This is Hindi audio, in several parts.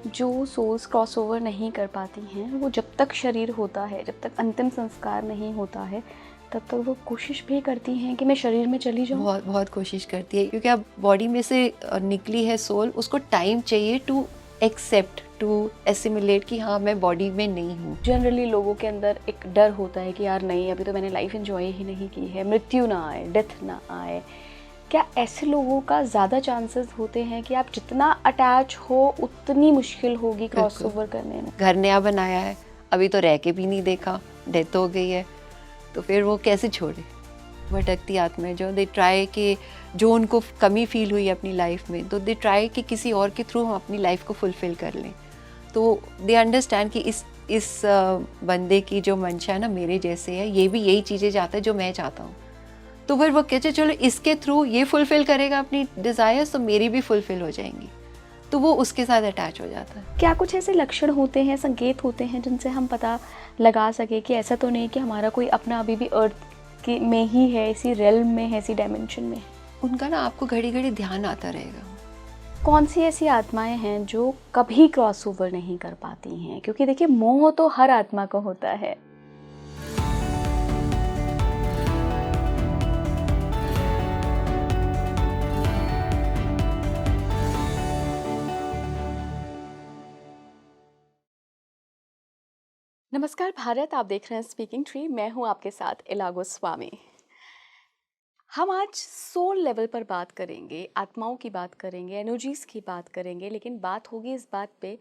जो सोल्स क्रॉसओवर नहीं कर पाती हैं वो जब तक शरीर होता है, जब तक अंतिम संस्कार नहीं होता है, तब तक वो कोशिश भी करती हैं कि मैं शरीर में चली जाऊं। बहुत बहुत कोशिश करती है, क्योंकि अब बॉडी में से निकली है सोल, उसको टाइम चाहिए टू एक्सेप्ट, टू एसिमिलेट कि हाँ मैं बॉडी में नहीं हूँ। जनरली लोगों के अंदर एक डर होता है कि यार नहीं, अभी तो मैंने लाइफ एंजॉय ही नहीं की है, मृत्यु ना आए, डेथ ना आए। क्या ऐसे लोगों का ज़्यादा चांसेस होते हैं कि आप जितना अटैच हो उतनी मुश्किल होगी क्रॉसओवर करने में? घर नया बनाया है, अभी तो रह के भी नहीं देखा, डेथ हो गई है, तो फिर वो कैसे छोड़े। भटकती आत्माएं जो दे ट्राई कि जो उनको कमी फील हुई अपनी लाइफ में, तो दे ट्राई कि किसी और के थ्रू हम अपनी लाइफ को फुलफिल कर लें। तो दे अंडरस्टैंड कि इस बंदे की जो मंशा है ना मेरे जैसे है, ये भी यही चीज़ें चाहता है जो मैं चाहता हूँ। तो फिर वो कहते चलो इसके थ्रू ये फुलफिल करेगा अपनी डिज़ायर्स, तो मेरी भी फुलफिल हो जाएंगी, तो वो उसके साथ अटैच हो जाता है। क्या कुछ ऐसे लक्षण होते हैं, संकेत होते हैं जिनसे हम पता लगा सके कि ऐसा तो नहीं कि हमारा कोई अपना अभी भी अर्थ की में ही है, इसी रेल्म में है, इसी डायमेंशन में है? उनका ना आपको घड़ी घड़ी ध्यान आता रहेगा। कौन सी ऐसी आत्माएं हैं जो कभी क्रॉसओवर नहीं कर पाती हैं? क्योंकि देखिए, मोह तो हर आत्मा को होता है। नमस्कार भारत, आप देख रहे हैं स्पीकिंग ट्री। मैं हूं आपके साथ इला गोस्वामी। हम आज सोल लेवल पर बात करेंगे, आत्माओं की बात करेंगे, एनर्जीज की बात करेंगे, लेकिन बात होगी इस बात पे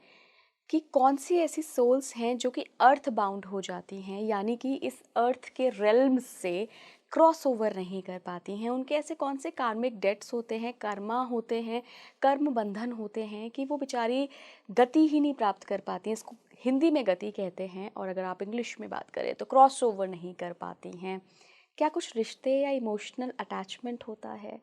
कि कौन सी ऐसी सोल्स हैं जो कि अर्थ बाउंड हो जाती हैं, यानी कि इस अर्थ के रेल्म से क्रॉस ओवर नहीं कर पाती हैं। उनके ऐसे कौन से कार्मिक डेट्स होते हैं, कर्मा होते हैं, कर्म बंधन होते हैं कि वो बेचारी गति ही नहीं प्राप्त कर पाती हैं। इसको हिंदी में गति कहते हैं, और अगर आप इंग्लिश में बात करें तो क्रॉस ओवर नहीं कर पाती हैं। क्या कुछ रिश्ते या इमोशनल अटैचमेंट होता है?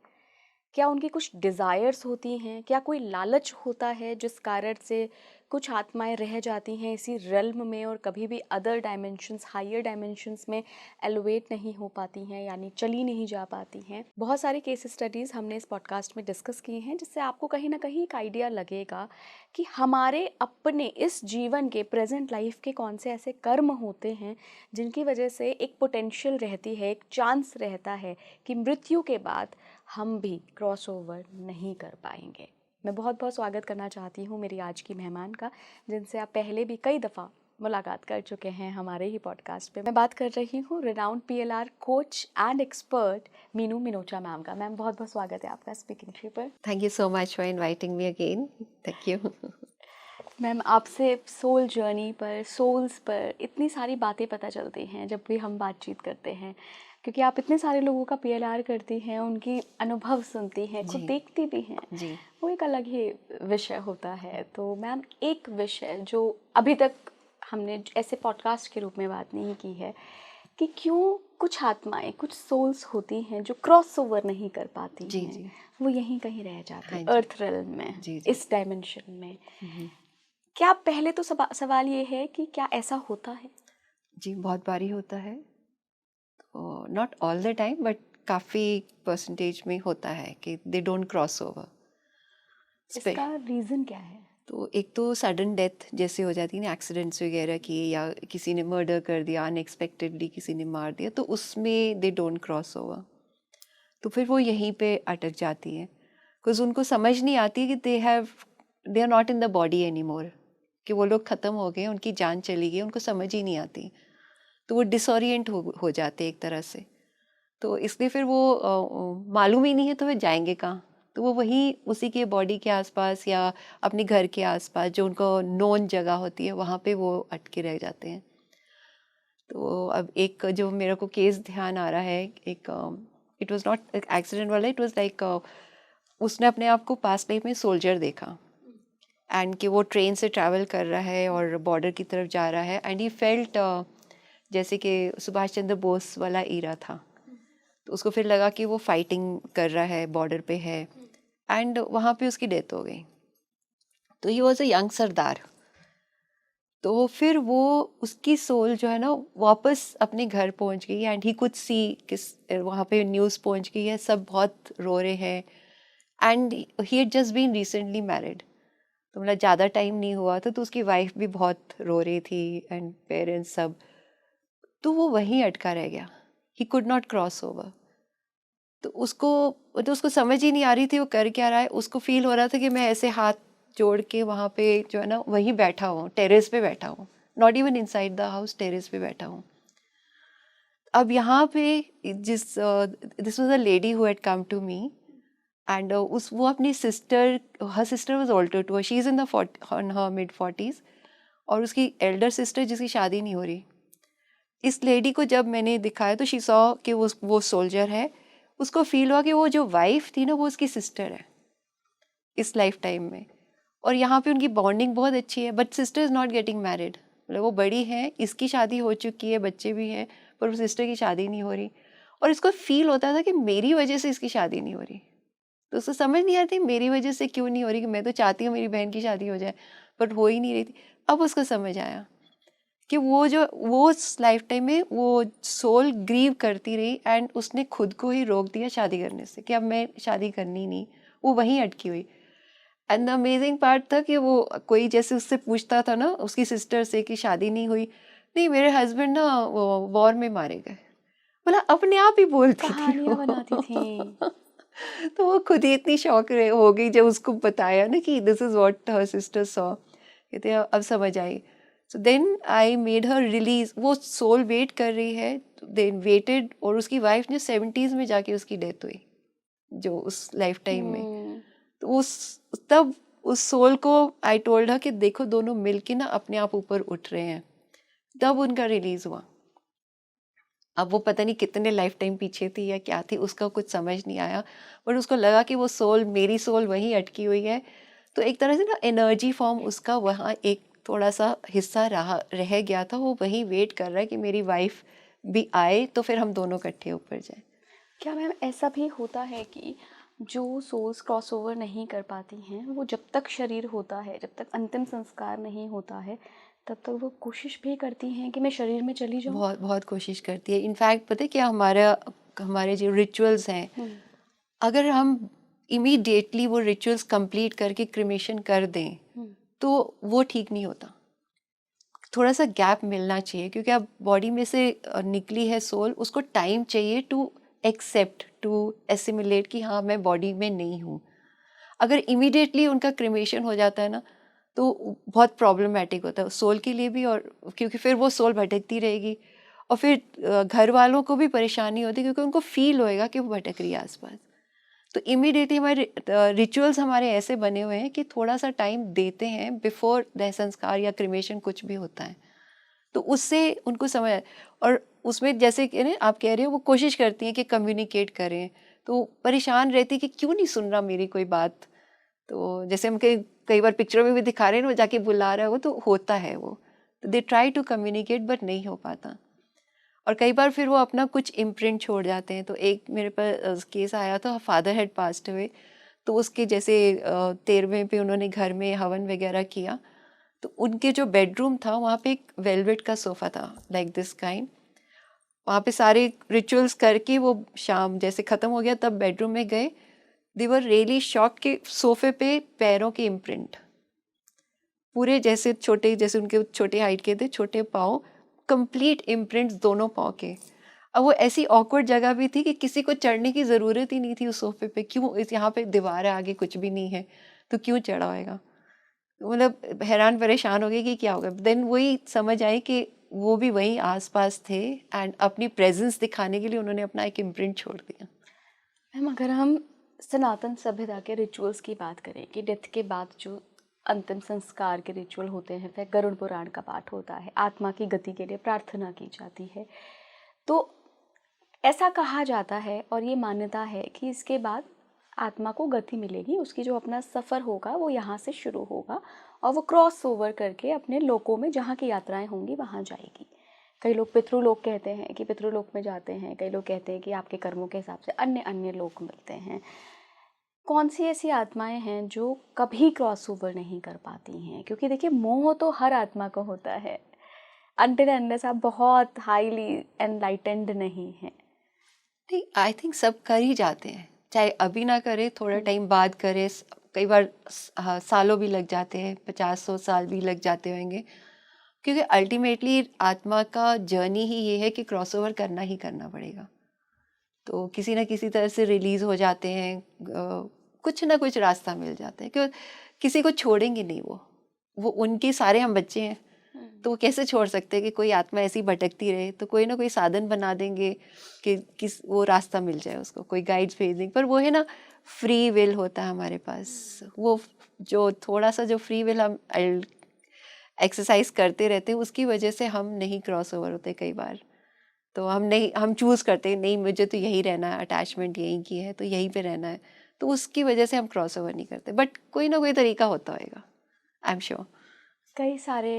क्या उनकी कुछ डिज़ायर्स होती हैं? क्या कोई लालच होता है जिस कारण से कुछ आत्माएं रह जाती हैं इसी रेल्म में और कभी भी अदर डायमेंशंस, हायर डायमेंशंस में एलिवेट नहीं हो पाती हैं, यानी चली नहीं जा पाती हैं? बहुत सारी केस स्टडीज़ हमने इस पॉडकास्ट में डिस्कस की हैं, जिससे आपको कहीं ना कहीं एक आइडिया लगेगा कि हमारे अपने इस जीवन के प्रेजेंट लाइफ के कौन से ऐसे कर्म होते हैं जिनकी वजह से एक पोटेंशियल रहती है, एक चांस रहता है कि मृत्यु के बाद हम भी क्रॉस ओवर नहीं कर पाएंगे। मैं बहुत बहुत स्वागत करना चाहती हूँ मेरी आज की मेहमान का, जिनसे आप पहले भी कई दफ़ा मुलाकात कर चुके हैं हमारे ही पॉडकास्ट पे। मैं बात कर रही हूँ renowned PLR coach and expert Meenu Minocha ma'am का। मैम, बहुत बहुत स्वागत है आपका स्पीकिंग ट्री पर। Thank you so much for inviting me again. Thank you. Ma'am, आपसे सोल जर्नी पर, सोल्स पर इतनी सारी बातें पता चलती हैं जब भी हम बातचीत करते हैं, क्योंकि आप इतने सारे लोगों का PLR करती हैं, उनकी अनुभव सुनती हैं, खुद देखती भी हैं। जी। वो एक अलग ही विषय होता है। तो मैम, एक विषय जो अभी तक हमने ऐसे पॉडकास्ट के रूप में बात नहीं की है कि क्यों कुछ आत्माएं, कुछ सोल्स होती हैं जो क्रॉस ओवर नहीं कर पाती जी हैं, जी। वो यहीं कहीं रह जाती हाँ हैं जी। अर्थ रेल्म में, जी जी। इस डायमेंशन में। क्या पहले तो सवाल ये है कि क्या ऐसा होता है? जी बहुत बारी होता है, not all the time but काफ़ी परसेंटेज में होता है कि दे डोंट क्रॉस ओवर। इसका रीज़न क्या है? तो एक तो सडन डेथ जैसे हो जाती है ना, एक्सीडेंट्स वगैरह की, या किसी ने मर्डर कर दिया अनएक्सपेक्टेडली, किसी ने मार दिया, तो उसमें दे डोंट क्रॉस ओवर। तो फिर वो यहीं पे अटक जाती है, बिकॉज उनको समझ नहीं आती कि they are not in the body any more, कि वो लोग ख़त्म हो गए, उनकी जान चली गई, उनको समझ ही नहीं आती। तो वो डिसोरिएंट हो जाते एक तरह से। तो इसलिए फिर वो मालूम ही नहीं है तो वे जाएंगे कहाँ। तो वो वहीं उसी के बॉडी के आसपास या अपने घर के आसपास जो उनको नोन जगह होती है वहाँ पे वो अटके रह जाते हैं। तो अब एक जो मेरे को केस ध्यान आ रहा है, एक इट वाज नॉट एक्सीडेंट वाला, इट वाज लाइक उसने अपने आप को पास्ट लाइफ में सोल्जर देखा, एंड कि वो ट्रेन से ट्रैवल कर रहा है और बॉर्डर की तरफ जा रहा है, एंड ही फेल्ट जैसे कि सुभाष चंद्र बोस वाला ईरा था। तो उसको फिर लगा कि वो फाइटिंग कर रहा है, बॉर्डर पे है, एंड वहाँ पे उसकी डेथ हो गई। तो ही वॉज अ यंग सरदार। तो फिर वो उसकी सोल जो है ना वापस अपने घर पहुँच गई, एंड ही कुड सी किस वहाँ पे न्यूज़ पहुँच गई है, सब बहुत रो रहे हैं, and he had just been recently married. तो मतलब ज़्यादा टाइम नहीं हुआ था, तो उसकी वाइफ भी बहुत रो रही थी एंड पेरेंट्स सब, तो वो वहीं अटका रह गया, he could not cross over. तो उसको समझ ही नहीं आ रही थी वो कर क्या रहा है। उसको फील हो रहा था कि मैं ऐसे हाथ जोड़ के वहाँ पे जो है ना वहीं बैठा हूँ, टेरेस पे बैठा हूँ, not even inside the house, terrace पे बैठा हूँ। अब यहाँ पे this was a lady who had come to me and वो अपनी sister, her sister was older to her, she is in her mid 40s, और उसकी एल्डर सिस्टर जिसकी शादी नहीं हो रही, इस लेडी को जब मैंने दिखाया तो शी सॉ कि वो सोल्जर है। उसको फील हुआ कि वो जो वाइफ थी ना वो उसकी सिस्टर है इस लाइफ टाइम में, और यहाँ पे उनकी बॉन्डिंग बहुत अच्छी है, but sister is not getting married. मतलब वो बड़ी है, इसकी शादी हो चुकी है, बच्चे भी हैं, पर वो सिस्टर की शादी नहीं हो रही, और इसको फील होता था कि मेरी वजह से इसकी शादी नहीं हो रही। तो उसको समझ नहीं आती मेरी वजह से क्यों नहीं हो रही, कि मैं तो चाहती हूँ मेरी बहन की शादी हो जाए, बट हो ही नहीं रही थी। अब उसको समझ आया कि वो उस लाइफ टाइम में वो सोल ग्रीव करती रही, एंड उसने खुद को ही रोक दिया शादी करने से कि अब मैं शादी करनी नहीं, वो वहीं अटकी हुई। एंड द अमेजिंग पार्ट था कि वो कोई जैसे उससे पूछता था ना उसकी सिस्टर से कि शादी नहीं हुई, नहीं मेरे हस्बैंड ना वॉर में मारे गए, बोला अपने आप ही बोलती थी कहानियाँ बनाती थी। तो वो खुद ही इतनी शॉक हो गई जब उसको बताया ना कि this is what her sister saw, कहते अब समझ आई। So then I made her release, वो सोल वेट कर रही है, देन वेटेड, और उसकी वाइफ ने 70s में जाके उसकी डेथ हुई जो उस लाइफ टाइम में। तो तब उस सोल को आई टोल्ड हर कि देखो दोनों मिलके ना अपने आप ऊपर उठ रहे हैं, तब उनका रिलीज हुआ। अब वो पता नहीं कितने लाइफ टाइम पीछे थी या क्या थी, उसका कुछ समझ नहीं आया, बट उसको लगा कि वो सोल, मेरी सोल वहीं अटकी हुई है। तो एक तरह से ना एनर्जी फॉर्म उसका वहाँ एक थोड़ा सा हिस्सा रह गया था, वो वहीं वेट कर रहा है कि मेरी वाइफ भी आए तो फिर हम दोनों इकट्ठे ऊपर जाएं। क्या मैम ऐसा भी होता है कि जो सोल्स क्रॉसओवर नहीं कर पाती हैं वो जब तक शरीर होता है, जब तक अंतिम संस्कार नहीं होता है, तब तक वो कोशिश भी करती हैं कि मैं शरीर में चली जाऊं? बहुत बहुत कोशिश करती है। इनफैक्ट पता है क्या, हमारे जो रिचुअल्स हैं, अगर हम इमीडिएटली वो रिचुअल्स कंप्लीट करके क्रिमेशन कर दें तो वो ठीक नहीं होता, थोड़ा सा गैप मिलना चाहिए, क्योंकि अब बॉडी में से निकली है सोल, उसको टाइम चाहिए टू एक्सेप्ट, टू एसिमिलेट कि हाँ मैं बॉडी में नहीं हूँ। अगर इमीडिएटली उनका क्रिमेशन हो जाता है ना तो बहुत प्रॉब्लमेटिक होता है सोल के लिए भी, और क्योंकि फिर वो सोल भटकती रहेगी, और फिर घर वालों को भी परेशानी होती है क्योंकि उनको फील होएगा कि वो भटक रही है आसपास। तो इमीडिएटली हमारे रिचुअल्स हमारे ऐसे बने हुए हैं कि थोड़ा सा टाइम देते हैं बिफोर दह संस्कार या क्रिमेशन कुछ भी होता है, तो उससे उनको समझ। और उसमें जैसे कि ना आप कह रहे हो वो कोशिश करती हैं कि कम्युनिकेट करें, तो परेशान रहती कि क्यों नहीं सुन रहा मेरी कोई बात। तो जैसे हम कई बार पिक्चरों में भी दिखा रहे हैं वो जाके बुला रहा है, वो तो होता है वो, तो they try to communicate but नहीं हो पाता। और कई बार फिर वो अपना कुछ इम्प्रिंट छोड़ जाते हैं। तो एक मेरे पास केस आया था, फादर हैड पास्ड अवे, तो उसके जैसे 13वें पे उन्होंने घर में हवन वगैरह किया, तो उनके जो बेडरूम था वहाँ पे एक वेलवेट का सोफ़ा था लाइक दिस काइंड। वहाँ पे सारे रिचुअल्स करके वो शाम जैसे ख़त्म हो गया तब बेडरूम में गए, दे वर रियली शॉक्ड कि सोफ़े पे पैरों के इम्प्रिंट पूरे, जैसे छोटे, जैसे उनके छोटे हाइट के थे, छोटे पाँव, कंप्लीट इम्प्रिंट्स दोनों पाँव के। अब वो ऐसी ऑकवर्ड जगह भी थी कि किसी को चढ़ने की ज़रूरत ही नहीं थी उस सोफे पे, क्यों, इस यहाँ पे दीवार है, आगे कुछ भी नहीं है, तो क्यों चढ़ा होएगा। मतलब हैरान परेशान हो गए कि क्या होगा। देन वही समझ आई कि वो भी वहीं आसपास थे, एंड अपनी प्रेजेंस दिखाने के लिए उन्होंने अपना एक इम्प्रिंट छोड़ दिया। मैम अगर हम सनातन सभ्यता के रिचुअल्स की बात करें कि डेथ के बाद जो अंतिम संस्कार के रिचुअल होते हैं, फिर गरुड़ पुराण का पाठ होता है, आत्मा की गति के लिए प्रार्थना की जाती है, तो ऐसा कहा जाता है और ये मान्यता है कि इसके बाद आत्मा को गति मिलेगी, उसकी जो अपना सफ़र होगा वो यहाँ से शुरू होगा और वो क्रॉस ओवर करके अपने लोकों में जहाँ की यात्राएं होंगी वहाँ जाएगी। कई लोग पितृलोक कहते हैं कि पितृलोक में जाते हैं, कई लोग कहते हैं कि आपके कर्मों के हिसाब से अन्य अन्य लोक मिलते हैं। कौन सी ऐसी आत्माएं हैं जो कभी क्रॉस ओवर नहीं कर पाती हैं? क्योंकि देखिए मोह तो हर आत्मा को होता है, अनटिल अनलेस आप बहुत हाईली एनलाइटेंड नहीं हैं। नहीं, आई थिंक सब कर ही जाते हैं, चाहे अभी ना करे, थोड़ा टाइम बाद करे, कई बार सालों भी लग जाते हैं, 50-100 साल भी लग जाते होंगे, क्योंकि अल्टीमेटली आत्मा का जर्नी ही ये है कि क्रॉसओवर करना ही करना पड़ेगा। तो किसी ना किसी तरह से रिलीज हो जाते हैं, कुछ ना कुछ रास्ता मिल जाता है, क्यों किसी को छोड़ेंगे नहीं, वो उनके सारे हम बच्चे हैं, तो वो कैसे छोड़ सकते हैं कि कोई आत्मा ऐसी भटकती रहे, तो कोई ना कोई साधन बना देंगे कि वो रास्ता मिल जाए उसको, कोई गाइड्स भेज देंगे। पर वो है ना, फ्री विल होता है हमारे पास, वो जो थोड़ा सा जो फ्री विल हम एक्सरसाइज करते रहते हैं, उसकी वजह से हम नहीं क्रॉस ओवर होते कई बार। तो हम चूज़ करते हैं नहीं मुझे तो यही रहना है, अटैचमेंट यहीं की है तो यहीं पे रहना है, तो उसकी वजह से हम क्रॉस ओवर नहीं करते। बट कोई ना कोई तरीका होता होगा, आई एम श्योर। कई सारे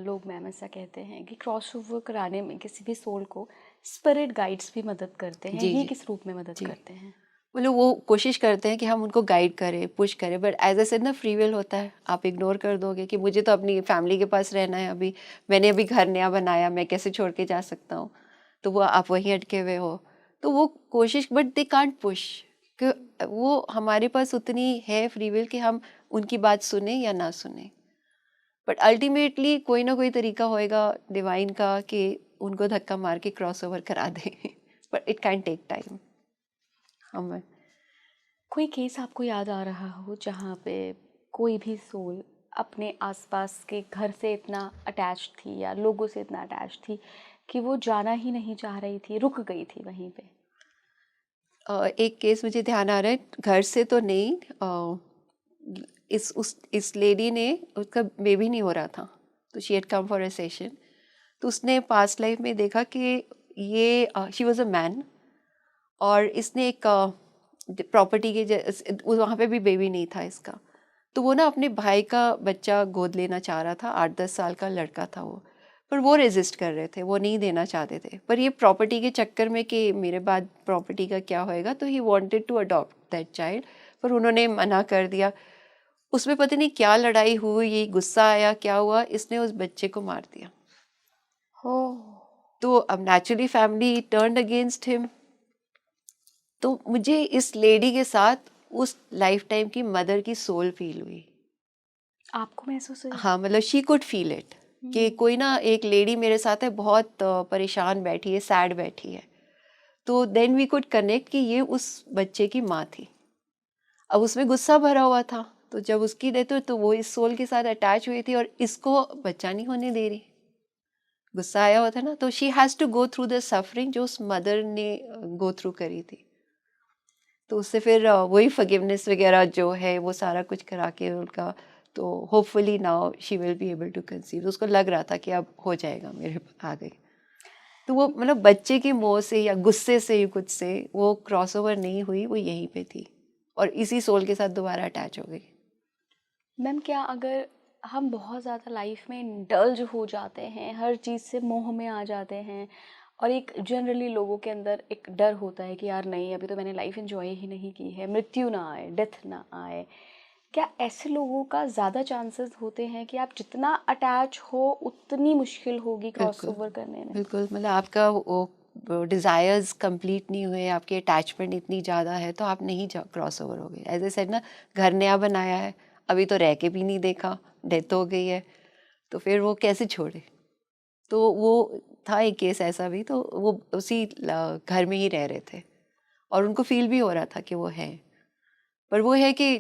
लोग मैम ऐसा कहते हैं कि क्रॉस ओवर कराने में किसी भी सोल को स्पिरिट गाइड्स भी मदद करते हैं। जी ये जी किस रूप में मदद जी, करते हैं? मतलब वो कोशिश करते हैं कि हम उनको गाइड करें, पुश करें, बट एज ए सेड ना, फ्री विल होता है। आप इग्नोर कर दोगे कि मुझे तो अपनी फैमिली के पास रहना है, अभी मैंने अभी घर नया बनाया, मैं कैसे छोड़ के जा सकता हूँ, तो वो आप वहीं अटके हुए हो। तो वो कोशिश, बट दे कांट पुश, कि वो हमारे पास उतनी है फ्री विल कि हम उनकी बात सुने या ना सुने। बट अल्टीमेटली कोई ना कोई तरीका होएगा डिवाइन का कि उनको धक्का मार के क्रॉस ओवर करा दें, but it can take time. हमें कोई केस आपको याद आ रहा हो जहाँ पे कोई भी सोल अपने आसपास के घर से इतना अटैच थी या लोगों से इतना अटैच थी कि वो जाना ही नहीं चाह रही थी, रुक गई थी वहीं पे? एक केस मुझे ध्यान आ रहा है, घर से तो नहीं, इस लेडी ने, उसका बेबी नहीं हो रहा था, तो she had come for a session. तो उसने पास्ट लाइफ में देखा कि ये शी वाज अ मैन, और इसने एक प्रॉपर्टी के वहाँ पे भी बेबी नहीं था इसका, तो वो ना अपने भाई का बच्चा गोद लेना चाह रहा था, 8-10 साल का लड़का था वो, पर वो रेजिस्ट कर रहे थे, वो नहीं देना चाहते थे। पर ये प्रॉपर्टी के चक्कर में कि मेरे बाद प्रॉपर्टी का क्या होएगा, तो he wanted to adopt that child, पर उन्होंने मना कर दिया। उसमें पता नहीं क्या लड़ाई हुई, ये गुस्सा आया, क्या हुआ, इसने उस बच्चे को मार दिया। हो। तो अब naturally family turned against him. तो मुझे इस लेडी के साथ उस लाइफ टाइम की मदर की सोल फील हुई। आपको महसूस हुई? हाँ, मतलब शी कुड फील इट कि कोई ना एक लेडी मेरे साथ है, बहुत परेशान बैठी है, सैड बैठी है। तो देन वी कुड कनेक्ट कि ये उस बच्चे की माँ थी। अब उसमें गुस्सा भरा हुआ था, तो जब उसकी डेथ हुई तो वो इस सोल के साथ अटैच हुई थी और इसको बच्चा नहीं होने दे रही। गुस्सा आया हुआ था ना, तो she has to go through the suffering जो उस मदर ने गो थ्रू करी थी। तो उससे फिर वही फॉरगिवनेस वगैरह जो है वो सारा कुछ करा के उनका, तो hopefully now she will be able to conceive. उसको लग रहा था कि अब हो जाएगा, मेरे आ गई। तो वो मतलब बच्चे की मोह से या गुस्से से ही कुछ से वो क्रॉस ओवर नहीं हुई, वो यहीं पे थी और इसी सोल के साथ दोबारा अटैच हो गई। मैम, क्या अगर हम बहुत ज़्यादा लाइफ में इंडल्ज हो जाते हैं, हर चीज़ से मोह में आ जाते हैं, और एक जनरली लोगों के अंदर एक डर होता है कि यार नहीं, अभी तो मैंने लाइफ एंजॉय ही नहीं की है, मृत्यु ना आए, डेथ ना आए, क्या ऐसे लोगों का ज़्यादा चांसेस होते हैं कि आप जितना अटैच हो उतनी मुश्किल होगी क्रॉस बिल्कुल ओवर करने में? बिल्कुल, मतलब आपका वो डिज़ायर्स कंप्लीट नहीं हुए, आपकी अटैचमेंट इतनी ज़्यादा है तो आप नहीं क्रॉस ओवर हो गए। एज ए सेड ना, घर नया बनाया है, अभी तो रह के भी नहीं देखा, डेथ हो गई है, तो फिर वो कैसे छोड़े। तो वो था एक केस ऐसा भी, तो वो उसी घर में ही रह रहे थे और उनको फील भी हो रहा था कि वो है, पर वो है कि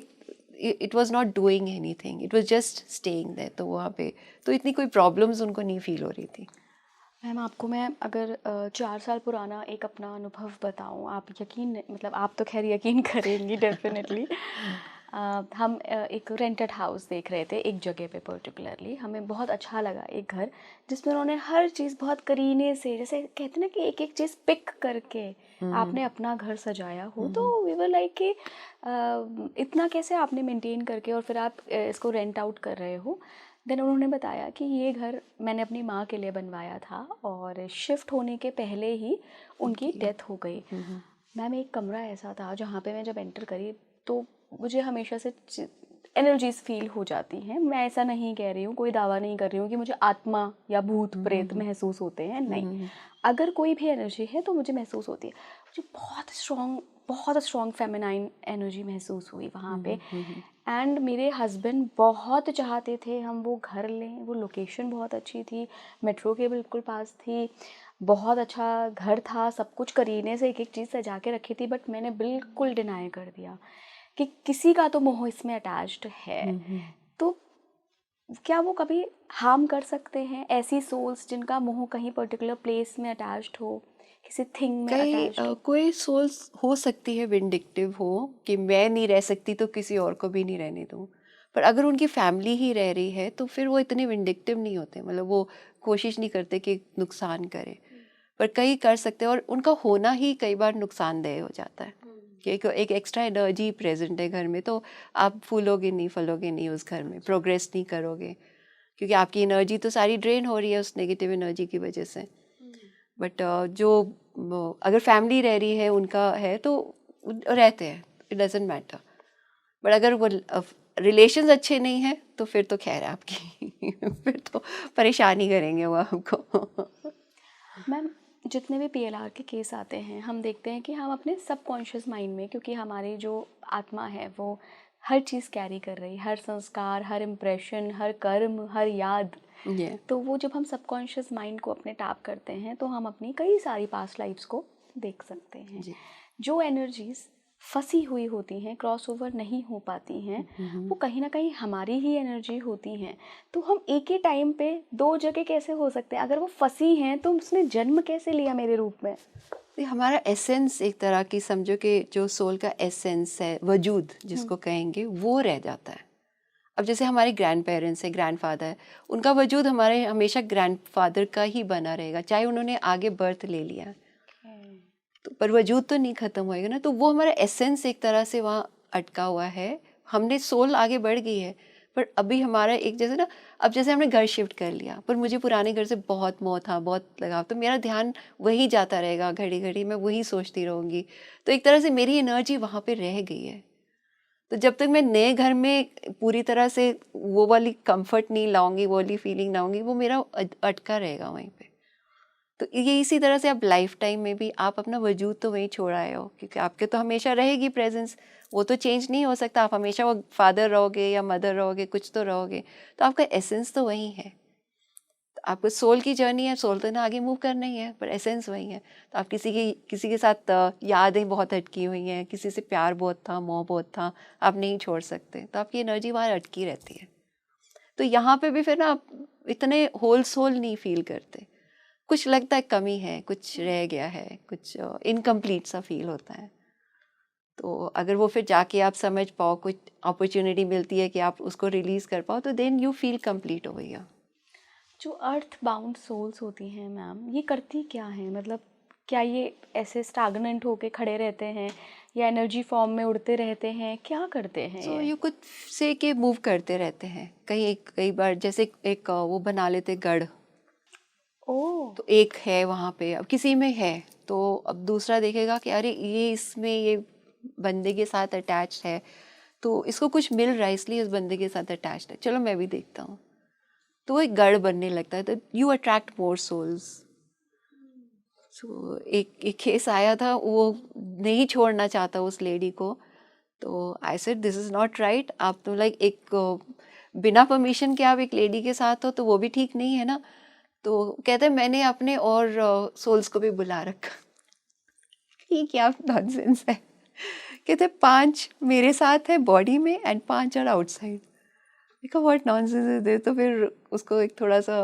it was not doing anything, it was just staying there. तो वहाँ पे तो इतनी कोई प्रॉब्लम्स उनको नहीं फील हो रही थी। मैम, आपको मैं अगर 4 साल पुराना एक अपना अनुभव बताऊं, आप यकीन, मतलब आप तो खैर यकीन करेंगी डेफिनेटली। हम एक रेंटेड हाउस देख रहे थे एक जगह पे पर्टिकुलरली, हमें बहुत अच्छा लगा एक घर जिसमें उन्होंने हर चीज़ बहुत करीने से, जैसे कहते हैं ना कि एक एक चीज़ पिक करके आपने अपना घर सजाया हो। तो वी वर लाइक कि इतना कैसे आपने मेंटेन करके और फिर आप इसको रेंट आउट कर रहे हो। देन उन्होंने बताया कि ये घर मैंने अपनी माँ के लिए बनवाया था और शिफ्ट होने के पहले ही उनकी डेथ हो गई। मैम, एक कमरा ऐसा था जहाँ पे मैं जब एंटर करी तो मुझे हमेशा से एनर्जीज फील हो जाती हैं। मैं ऐसा नहीं कह रही हूँ, कोई दावा नहीं कर रही हूँ कि मुझे आत्मा या भूत प्रेत महसूस होते हैं, नहीं। अगर कोई भी एनर्जी है तो मुझे महसूस होती है। मुझे बहुत स्ट्रॉन्ग बहुत स्ट्रॉन्ग फेमिनाइन एनर्जी महसूस हुई वहाँ पे। एंड मेरे हस्बैंड बहुत चाहते थे हम वो घर लें, वो लोकेशन बहुत अच्छी थी, मेट्रो के बिल्कुल पास थी, बहुत अच्छा घर था, सब कुछ करीने से एक एक चीज़ सजा के रखी थी, बट मैंने बिल्कुल डिनाई कर दिया कि किसी का तो मोह इसमें अटैच्ड है। तो क्या वो कभी हार्म कर सकते हैं, ऐसी सोल्स जिनका मोह कहीं पर्टिकुलर प्लेस में अटैच्ड हो, किसी थिंग में कई अटैच्ड हो? कोई सोल्स हो सकती है विंडिक्टिव हो कि मैं नहीं रह सकती तो किसी और को भी नहीं रहने दूँ, पर अगर उनकी फैमिली ही रह रही है तो फिर वो इतने विंडिक्टिव नहीं होते, मतलब वो कोशिश नहीं करते कि नुकसान करे, पर कई कर सकते हैं और उनका होना ही कई बार नुकसानदेह हो जाता है कि एक एक्स्ट्रा एनर्जी प्रेजेंट है घर में, तो आप फूलोगे नहीं, फलोगे नहीं उस घर में, प्रोग्रेस नहीं करोगे, क्योंकि आपकी एनर्जी तो सारी ड्रेन हो रही है उस नेगेटिव एनर्जी की वजह से। बट जो अगर फैमिली रह रही है, उनका है, तो रहते हैं, इट डजेंट मैटर। बट अगर वो रिलेशंस अच्छे नहीं हैं तो फिर तो खैर है आपकी फिर तो परेशानी करेंगे वो आपको। मैम, जितने भी पीएलआर के केस आते हैं हम देखते हैं कि हम अपने सबकॉन्शियस माइंड में, क्योंकि हमारी जो आत्मा है वो हर चीज़ कैरी कर रही, हर संस्कार, हर इम्प्रेशन, हर कर्म, हर याद, ये तो वो जब हम सबकॉन्शियस माइंड को अपने टैप करते हैं तो हम अपनी कई सारी पास्ट लाइफ्स को देख सकते हैं। जी। जो एनर्जीज फंसी हुई होती हैं, क्रॉस ओवर नहीं हो पाती हैं, वो कहीं ना कहीं हमारी ही एनर्जी होती हैं। तो हम एक ही टाइम पे दो जगह कैसे हो सकते हैं? अगर वो फंसी हैं तो उसने जन्म कैसे लिया मेरे रूप में? ये हमारा एसेंस, एक तरह की समझो कि जो सोल का एसेंस है, वजूद जिसको कहेंगे, वो रह जाता है। अब जैसे हमारे ग्रैंड पेरेंट्स है, ग्रैंड फादर है, उनका वजूद हमारे हमेशा ग्रैंड फादर का ही बना रहेगा, चाहे उन्होंने आगे बर्थ ले लिया, तो पर वजूद तो नहीं खत्म होएगा ना। तो वो हमारा एसेंस एक तरह से वहाँ अटका हुआ है। हमने सोल आगे बढ़ गई है, पर अभी हमारा एक जैसे ना, अब जैसे हमने घर शिफ्ट कर लिया, पर मुझे पुराने घर से बहुत मोह था, बहुत लगाव, तो मेरा ध्यान वही जाता रहेगा, घड़ी घड़ी मैं वही सोचती रहूँगी, तो एक तरह से मेरी एनर्जी वहाँ पे रह गई है। तो जब तक मैं नए घर में पूरी तरह से वो वाली कंफर्ट नहीं लाऊंगी, वो वाली फीलिंग लाऊंगी, वो मेरा अटका रहेगा वहीं पे। तो ये इसी तरह से आप लाइफ टाइम में भी आप अपना वजूद तो वहीं छोड़ आए हो, क्योंकि आपके तो हमेशा रहेगी प्रेजेंस, वो तो चेंज नहीं हो सकता। आप हमेशा वो फादर रहोगे या मदर रहोगे, कुछ तो रहोगे, तो आपका एसेंस तो वही है। तो आपको सोल की जर्नी है, सोल तो ना आगे मूव करना ही है, पर एसेंस वही है। तो आप किसी के साथ यादें बहुत अटकी हुई हैं, किसी से प्यार बहुत था, मोह बहुत था, आप नहीं छोड़ सकते, तो आपकी एनर्जी वहाँ अटकी रहती है। तो यहाँ पे भी फिर ना आप इतने होल सोल नहीं फील करते, कुछ लगता है कमी है, कुछ रह गया है, कुछ इनकम्प्लीट सा फील होता है। तो अगर वो फिर जाके आप समझ पाओ, कुछ अपॉर्चुनिटी मिलती है कि आप उसको रिलीज कर पाओ, तो देन यू फील कंप्लीट हो गया। जो अर्थ बाउंड सोल्स होती हैं मैम, ये करती क्या हैं? मतलब क्या ये ऐसे स्टैग्नेंट होके खड़े रहते हैं या एनर्जी फॉर्म में उड़ते रहते हैं, क्या करते हैं सो ये? यू कुछ से के मूव करते रहते हैं, कई बार जैसे एक वो बना लेते गढ़, ओह। तो एक है वहाँ पे, अब किसी में है, तो अब दूसरा देखेगा कि अरे ये इसमें ये बंदे के साथ अटैच है, तो इसको कुछ मिल रहा है इसलिए इस बंदे के साथ अटैच्ड है, चलो मैं भी देखता हूँ, तो वो एक गढ़ बनने लगता है। तो यू अट्रैक्ट मोर सोल्स। सो एक केस आया था, वो नहीं छोड़ना चाहता उस लेडी को, तो I said this is not right. आप तो लाइक एक बिना परमिशन के आप एक लेडी के साथ हो, तो वो भी ठीक नहीं है ना। तो कहते हैं मैंने अपने और सोल्स को भी बुला रखा। ये क्या नॉनसेंस है? कहते 5 मेरे साथ है बॉडी में एंड 5 आर आउटसाइड। देखो व्हाट नॉनसेंस इज दिस। तो फिर उसको एक थोड़ा सा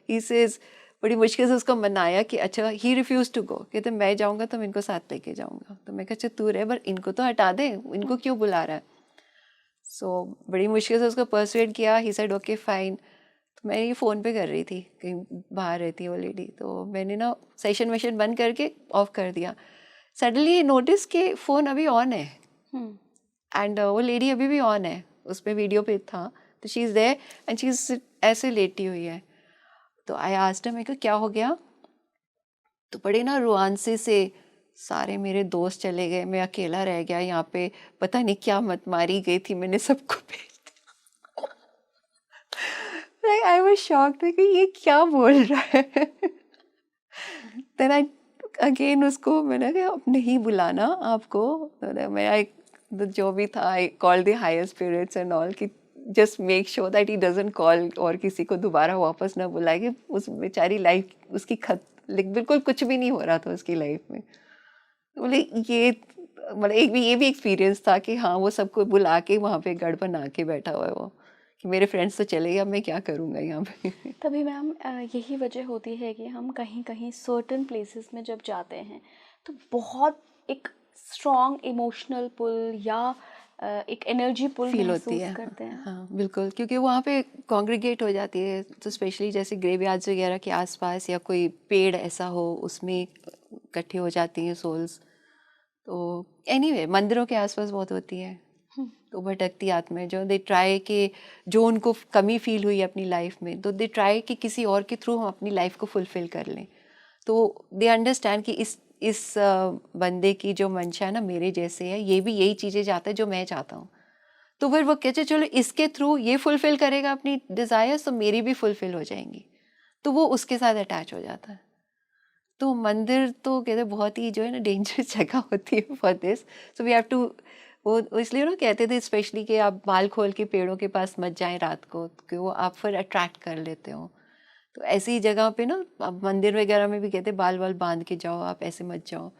ही सेज, बड़ी मुश्किल से उसको मनाया कि अच्छा, ही रिफ्यूज टू गो। कहते मैं जाऊंगा तो मैं इनको साथ लेके जाऊंगा। तो मैं कहा अच्छा तू रहे, पर इनको तो हटा दे, इनको क्यों बुला रहा है। सो बड़ी मुश्किल से उसको परसुएड किया। He said okay fine. तो मैं ये फ़ोन पे कर रही थी, कहीं बाहर रहती है वो लेडी, तो मैंने ना सेशन वेशन बंद करके ऑफ कर दिया। सडनली नोटिस कि फ़ोन अभी ऑन है एंड वो लेडी अभी भी ऑन है, उस पर वीडियो पे था। तो she is there and she is ऐसे लेटी हुई है। तो आई आस्क्ड, मैं कहा क्या हो गया। तो बड़े ना रुआंसे से सारे मेरे दोस्त चले गए, मैं अकेला रह गया यहाँ पे, पता नहीं क्या मत मारी गई थी, मैंने सबको भेज दिया। आई वाज शॉक्ड कि ये क्या बोल रहा है। देन आई अगेन उसको मैंने कहा अब नहीं बुलाना आपको, मैं जो भी था I call the higher spirits and all कि just make sure that he doesn't call और किसी को दोबारा वापस ना बुलाए कि उस बेचारी लाइफ उसकी बिल्कुल कुछ भी नहीं हो रहा था उसकी लाइफ में। बोले ये मतलब ये भी एक्सपीरियंस था कि हाँ वो सबको बुला के वहाँ पे गढ़ बना के बैठा हुआ है वो कि मेरे फ्रेंड्स तो चले गए, अब मैं क्या करूँगा यहाँ पे। तभी मैम यही वजह होती है कि हम कहीं कहीं सर्टन प्लेसेस में जब जाते हैं तो बहुत एक स्ट्रॉन्ग इमोशनल पुल या एक एनर्जी पुल फील होती महसूस है। करते हैं। हाँ बिल्कुल, क्योंकि वहाँ पे कॉन्ग्रीगेट हो जाती है, तो स्पेशली जैसे ग्रेवयार्ड्स वगैरह के आसपास या कोई पेड़ ऐसा हो उसमें इकट्ठे हो जाती हैं सोल्स। तो एनीवे मंदिरों के आसपास बहुत होती है, तो भटकती आत्माएं जो दे ट्राई कि जो उनको कमी फील हुई अपनी लाइफ में, तो दे ट्राई कि किसी और के थ्रू हम अपनी लाइफ को फुलफिल कर लें। तो दे अंडरस्टैंड कि इस बंदे की जो मंशा है ना मेरे जैसे है, ये भी यही चीज़ें चाहता है जो मैं चाहता हूँ। तो फिर वो कहते चलो इसके थ्रू ये फुलफिल करेगा अपनी डिज़ायर्स तो मेरी भी फुलफिल हो जाएंगी, तो वो उसके साथ अटैच हो जाता है। तो मंदिर तो कहते बहुत ही जो है ना डेंजरस जगह होती है for this, so we have to, वो इसलिए ना कहते थे स्पेशली कि आप बाल खोल के पेड़ों के पास मत जाएं रात को, कि वो आप फिर अट्रैक्ट कर लेते हो। तो ऐसी जगह पे ना आप मंदिर वगैरह में भी कहते बाल वाल बांध के जाओ, आप ऐसे मत जाओ।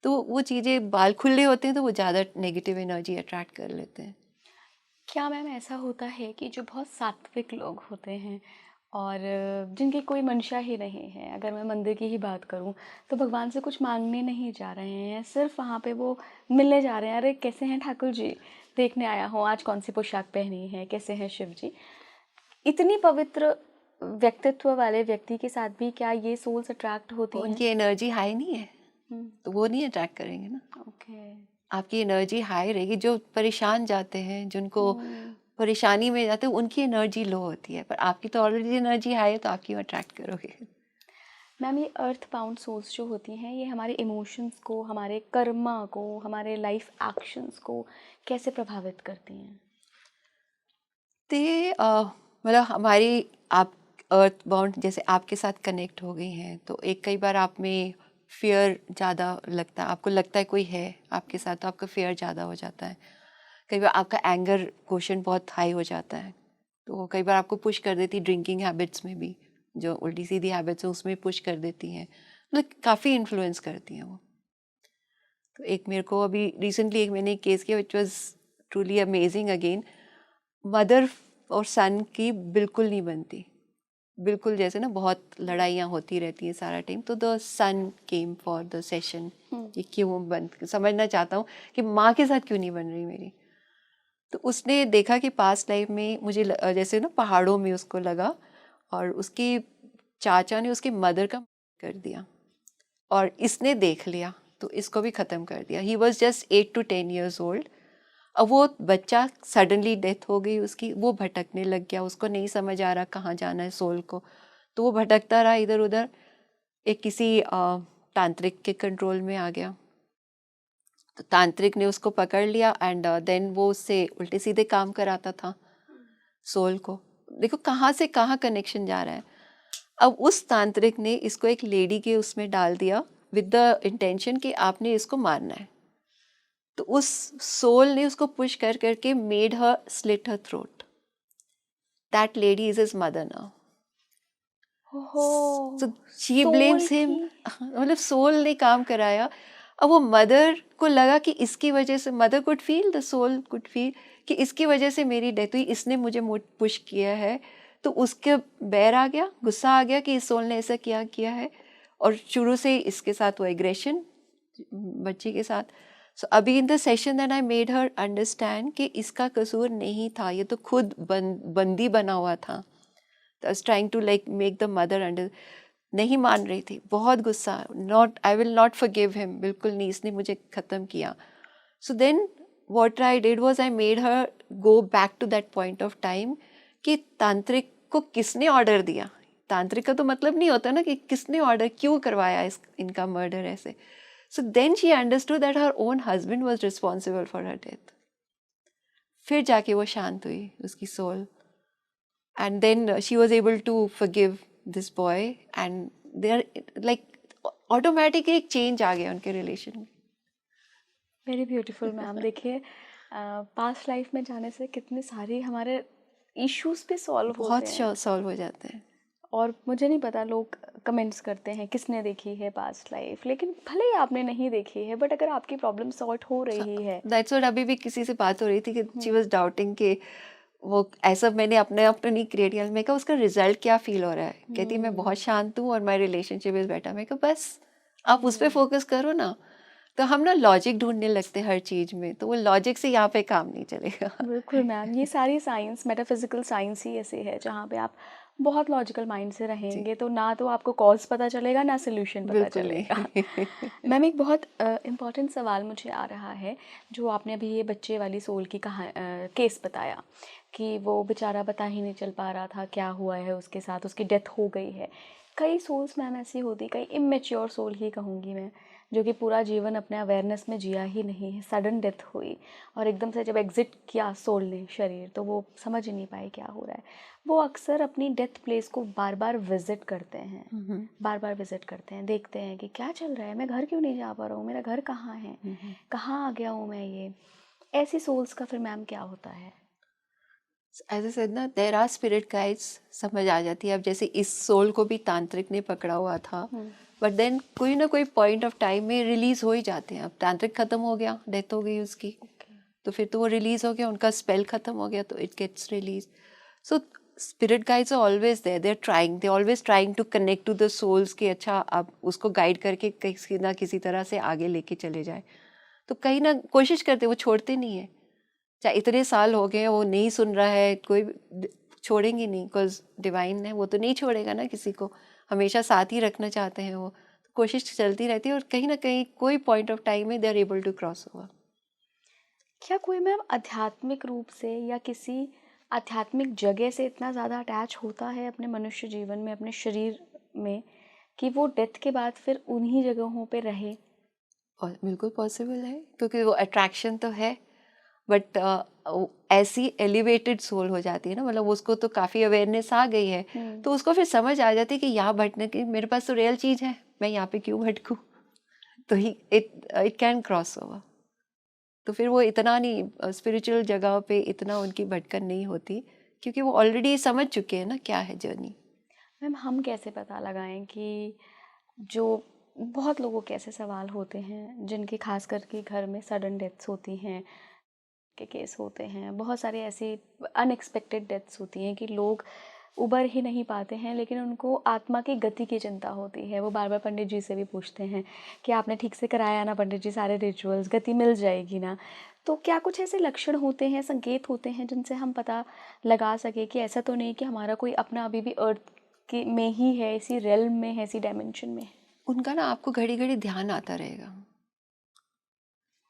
तो वो चीज़ें बाल खुले होते हैं तो वो ज़्यादा नेगेटिव एनर्जी अट्रैक्ट कर लेते हैं। क्या मैम ऐसा होता है कि जो बहुत सात्विक लोग होते हैं और जिनकी कोई मंशा ही नहीं है, अगर मैं मंदिर की ही बात करूं तो भगवान से कुछ मांगने नहीं जा रहे हैं, सिर्फ वहाँ पे वो मिलने जा रहे हैं, अरे कैसे हैं ठाकुर जी, देखने आया हूँ, आज कौन सी पोशाक पहनी है, कैसे हैं शिव जी, इतनी पवित्र व्यक्तित्व वाले व्यक्ति के साथ भी क्या ये सोल्स अट्रैक्ट होती हैं? उनकी एनर्जी हाई नहीं है तो वो नहीं अट्रैक्ट करेंगे ना। ओके। आपकी एनर्जी हाई रहेगी। जो परेशान जाते हैं, जिनको परेशानी में जाते हैं, उनकी एनर्जी लो होती है, पर आपकी तो ऑलरेडी एनर्जी हाई है तो आप क्यों अट्रैक्ट करोगे। मैम ये अर्थ बाउंड सोल्स जो होती हैं ये हमारे इमोशंस को, हमारे कर्मा को, हमारे लाइफ एक्शंस को कैसे प्रभावित करती हैं? ते मतलब हमारी आप अर्थ बाउंड जैसे आपके साथ कनेक्ट हो गई हैं, तो एक कई बार आप में फियर ज़्यादा लगता है, आपको लगता है कोई है आपके साथ तो आपका फियर ज़्यादा हो जाता है। कई बार आपका एंगर क्वोशंट बहुत हाई हो जाता है, तो कई बार आपको पुश कर देती ड्रिंकिंग हैबिट्स में भी, जो उल्टी सीधी हैबिट्स हैं उसमें पुश कर देती हैं, मतलब काफ़ी इन्फ्लुएंस करती हैं वो। तो एक मेरे को अभी रिसेंटली एक मैंने एक केस किया which was truly amazing again. Mother और सन की बिल्कुल नहीं बनती, बिल्कुल जैसे ना बहुत लड़ाइयाँ होती रहती हैं सारा टाइम। तो the son came for the session, ये क्यों बन, समझना चाहता हूँ कि माँ के साथ क्यों नहीं बन रही मेरी। तो उसने देखा कि पास्ट लाइफ में मुझे जैसे ना पहाड़ों में उसको लगा और उसके चाचा ने उसके मदर का कर दिया और इसने देख लिया तो इसको भी ख़त्म कर दिया। He was just 8 to 10 years old। अब वो बच्चा सडनली डेथ हो गई उसकी, वो भटकने लग गया, उसको नहीं समझ आ रहा कहाँ जाना है सोल को, तो वो भटकता रहा इधर उधर, एक किसी तांत्रिक के कंट्रोल में आ गया। तो तांत्रिक ने उसको पकड़ लिया एंड देन वो उससे उल्टे सीधे काम कराता था सोल को। देखो कहाँ से कहाँ कनेक्शन जा रहा है। अब उस तांत्रिक ने इसको एक लेडी के उसमें डाल दिया विद द इंटेंशन कि आपने इसको मारना है। तो उस सोल ने उसको पुश कर करके made her slit her throat. That lady is his mother now. ओहो, So she soul blames him। की। मतलब सोल ने काम कराया। अब वो मदर को लगा कि इसकी वजह से, mother could feel, the soul could feel कि इसकी वजह से मेरी डेथ हुई, इसने मुझे पुश किया है। तो उसके बैर आ गया, गुस्सा आ गया कि इस सोल ने ऐसा किया किया है, और शुरू से इसके साथ वो एग्रेशन बच्ची के साथ। सो अभी in the session that I made her understand कि इसका कसूर नहीं था, ये तो खुद बंदी बना हुआ था। I was trying to like make the mother under, नहीं मान रही थी, बहुत गुस्सा, not, I will not forgive him, बिल्कुल नहीं, इसने मुझे ख़त्म किया। So then what I did was I made her go back to that point of time कि तांत्रिक को किसने ऑर्डर दिया। तांत्रिक का तो मतलब नहीं होता ना कि किसने ऑर्डर क्यों करवाया इनका मर्डर ऐसे। So then she understood that her own husband was responsible for her death. फिर जाके वो शांत हुई उसकी soul, and then she was able to forgive this boy, and they are like automatic एक चेंज आ गया उनके रिलेशन में। Very beautiful ma'am. देखिए पास्ट लाइफ में जाने से कितने सारे हमारे इश्यूज पे सॉल्व होते बहुत हैं। सॉल्व हो जाते हैं। और मुझे नहीं पता लोग कमेंट्स करते हैं किसने देखी है पास्ट लाइफ, लेकिन भले ही आपने नहीं देखी है बट अगर आपकी प्रॉब्लम सॉर्ट हो रही है। दैट्स व्हाट अभी भी किसी से बात हो रही थी कि शी वाज डाउटिंग कि वो ऐसा मैंने अपने आप तो नहीं क्रिएट किया। मैं कहा उसका रिजल्ट क्या फील हो रहा है, कहती मैं बहुत शांत हूँ और माई रिलेशनशिप इज बेटर। मैं कहा बस आप उस पर फोकस करो ना। तो हम ना लॉजिक ढूंढने लगते हैं हर चीज में, तो वो लॉजिक से यहाँ पे काम नहीं चलेगा। बिल्कुल मैम, ये सारी साइंस मेटाफिजिकल साइंस ही ऐसे है जहाँ पे आप बहुत लॉजिकल माइंड से जी रहेंगे तो ना तो आपको कॉज पता चलेगा ना सोल्यूशन पता बिल्कुल चलेगा। नहीं। मैम एक बहुत इम्पॉर्टेंट सवाल मुझे आ रहा है, जो आपने अभी ये बच्चे वाली सोल की केस बताया कि वो बेचारा पता ही नहीं चल पा रहा था क्या हुआ है उसके साथ, उसकी डेथ हो गई है। कई सोल्स मैम ऐसी होती, कई इमेच्योर सोल ही कहूँगी मैं, जो कि पूरा जीवन अपने अवेयरनेस में जिया ही नहीं है, सडन डेथ हुई और एकदम से जब एग्जिट किया सोल ने शरीर तो वो समझ ही नहीं पाए क्या हो रहा है। वो अक्सर अपनी डेथ प्लेस को बार बार विजिट करते हैं, बार बार विजिट करते हैं, देखते हैं कि क्या चल रहा है, मैं घर क्यों नहीं जा पा रहा हूँ, मेरा घर कहाँ है, कहाँ आ गया हूँ मैं। ये ऐसी सोल्स का फिर मैम क्या होता है? एज ए सेड ना, देयर आर स्पिरिट गाइड्स, समझ आ जाती है। अब जैसे इस सोल को भी तांत्रिक ने पकड़ा हुआ था, बट देन कोई ना कोई पॉइंट ऑफ टाइम में रिलीज हो ही जाते हैं। अब तांत्रिक खत्म हो गया, डेथ हो गई उसकी, तो फिर तो वो रिलीज हो गया, उनका स्पेल खत्म हो गया तो it gets release. So spirit guides are always there, they always trying to connect to the souls कि अच्छा आप उसको गाइड करके किसी ना किसी तरह से आगे लेके चले जाए। तो कहीं ना कोशिश करते, वो छोड़ते नहीं है। चाहे इतने साल हो गए वो नहीं सुन रहा है, कोई छोड़ेंगे नहीं, बिकॉज डिवाइन है, वो तो नहीं छोड़ेगा ना किसी को, हमेशा साथ ही रखना चाहते हैं वो। तो कोशिश चलती रहती है और कहीं ना कहीं कोई पॉइंट ऑफ टाइम में they are able to cross over. क्या कोई मैम आध्यात्मिक रूप से या किसी आध्यात्मिक जगह से इतना ज़्यादा अटैच होता है अपने मनुष्य जीवन में, अपने शरीर में, कि वो डेथ के बाद फिर उन्हीं जगहों पे रहे? और बिल्कुल पॉसिबल है, क्योंकि वो अट्रैक्शन तो है, बट ऐसी एलिवेटेड सोल हो जाती है ना, मतलब उसको तो काफ़ी अवेयरनेस आ गई है, तो उसको फिर समझ आ जाती है कि यहाँ भटकने की, मेरे पास तो रियल चीज़ है, मैं यहाँ पे क्यों भटकूँ। तो ही इट कैन क्रॉस ओवर। तो फिर वो इतना नहीं, स्पिरिचुअल जगह पे इतना उनकी भटकन नहीं होती, क्योंकि वो ऑलरेडी समझ चुके हैं ना क्या है जर्नी। मैम हम कैसे पता लगाएं कि जो बहुत लोगों के ऐसे सवाल होते हैं जिनके खास करके घर में सडन डेथ्स होती हैं के केस होते हैं, बहुत सारे ऐसी अनएक्सपेक्टेड डेथ्स होती हैं कि लोग उबर ही नहीं पाते हैं, लेकिन उनको आत्मा की गति की चिंता होती है। वो बार बार पंडित जी से भी पूछते हैं कि आपने ठीक से कराया ना पंडित जी सारे रिचुअल्स, गति मिल जाएगी ना। तो क्या कुछ ऐसे लक्षण होते हैं, संकेत होते हैं जिनसे हम पता लगा सके कि ऐसा तो नहीं कि हमारा कोई अपना अभी भी अर्थ की में ही है, इसी रेल्म में है, इसी डायमेंशन में है? उनका ना आपको घड़ी घड़ी ध्यान आता रहेगा।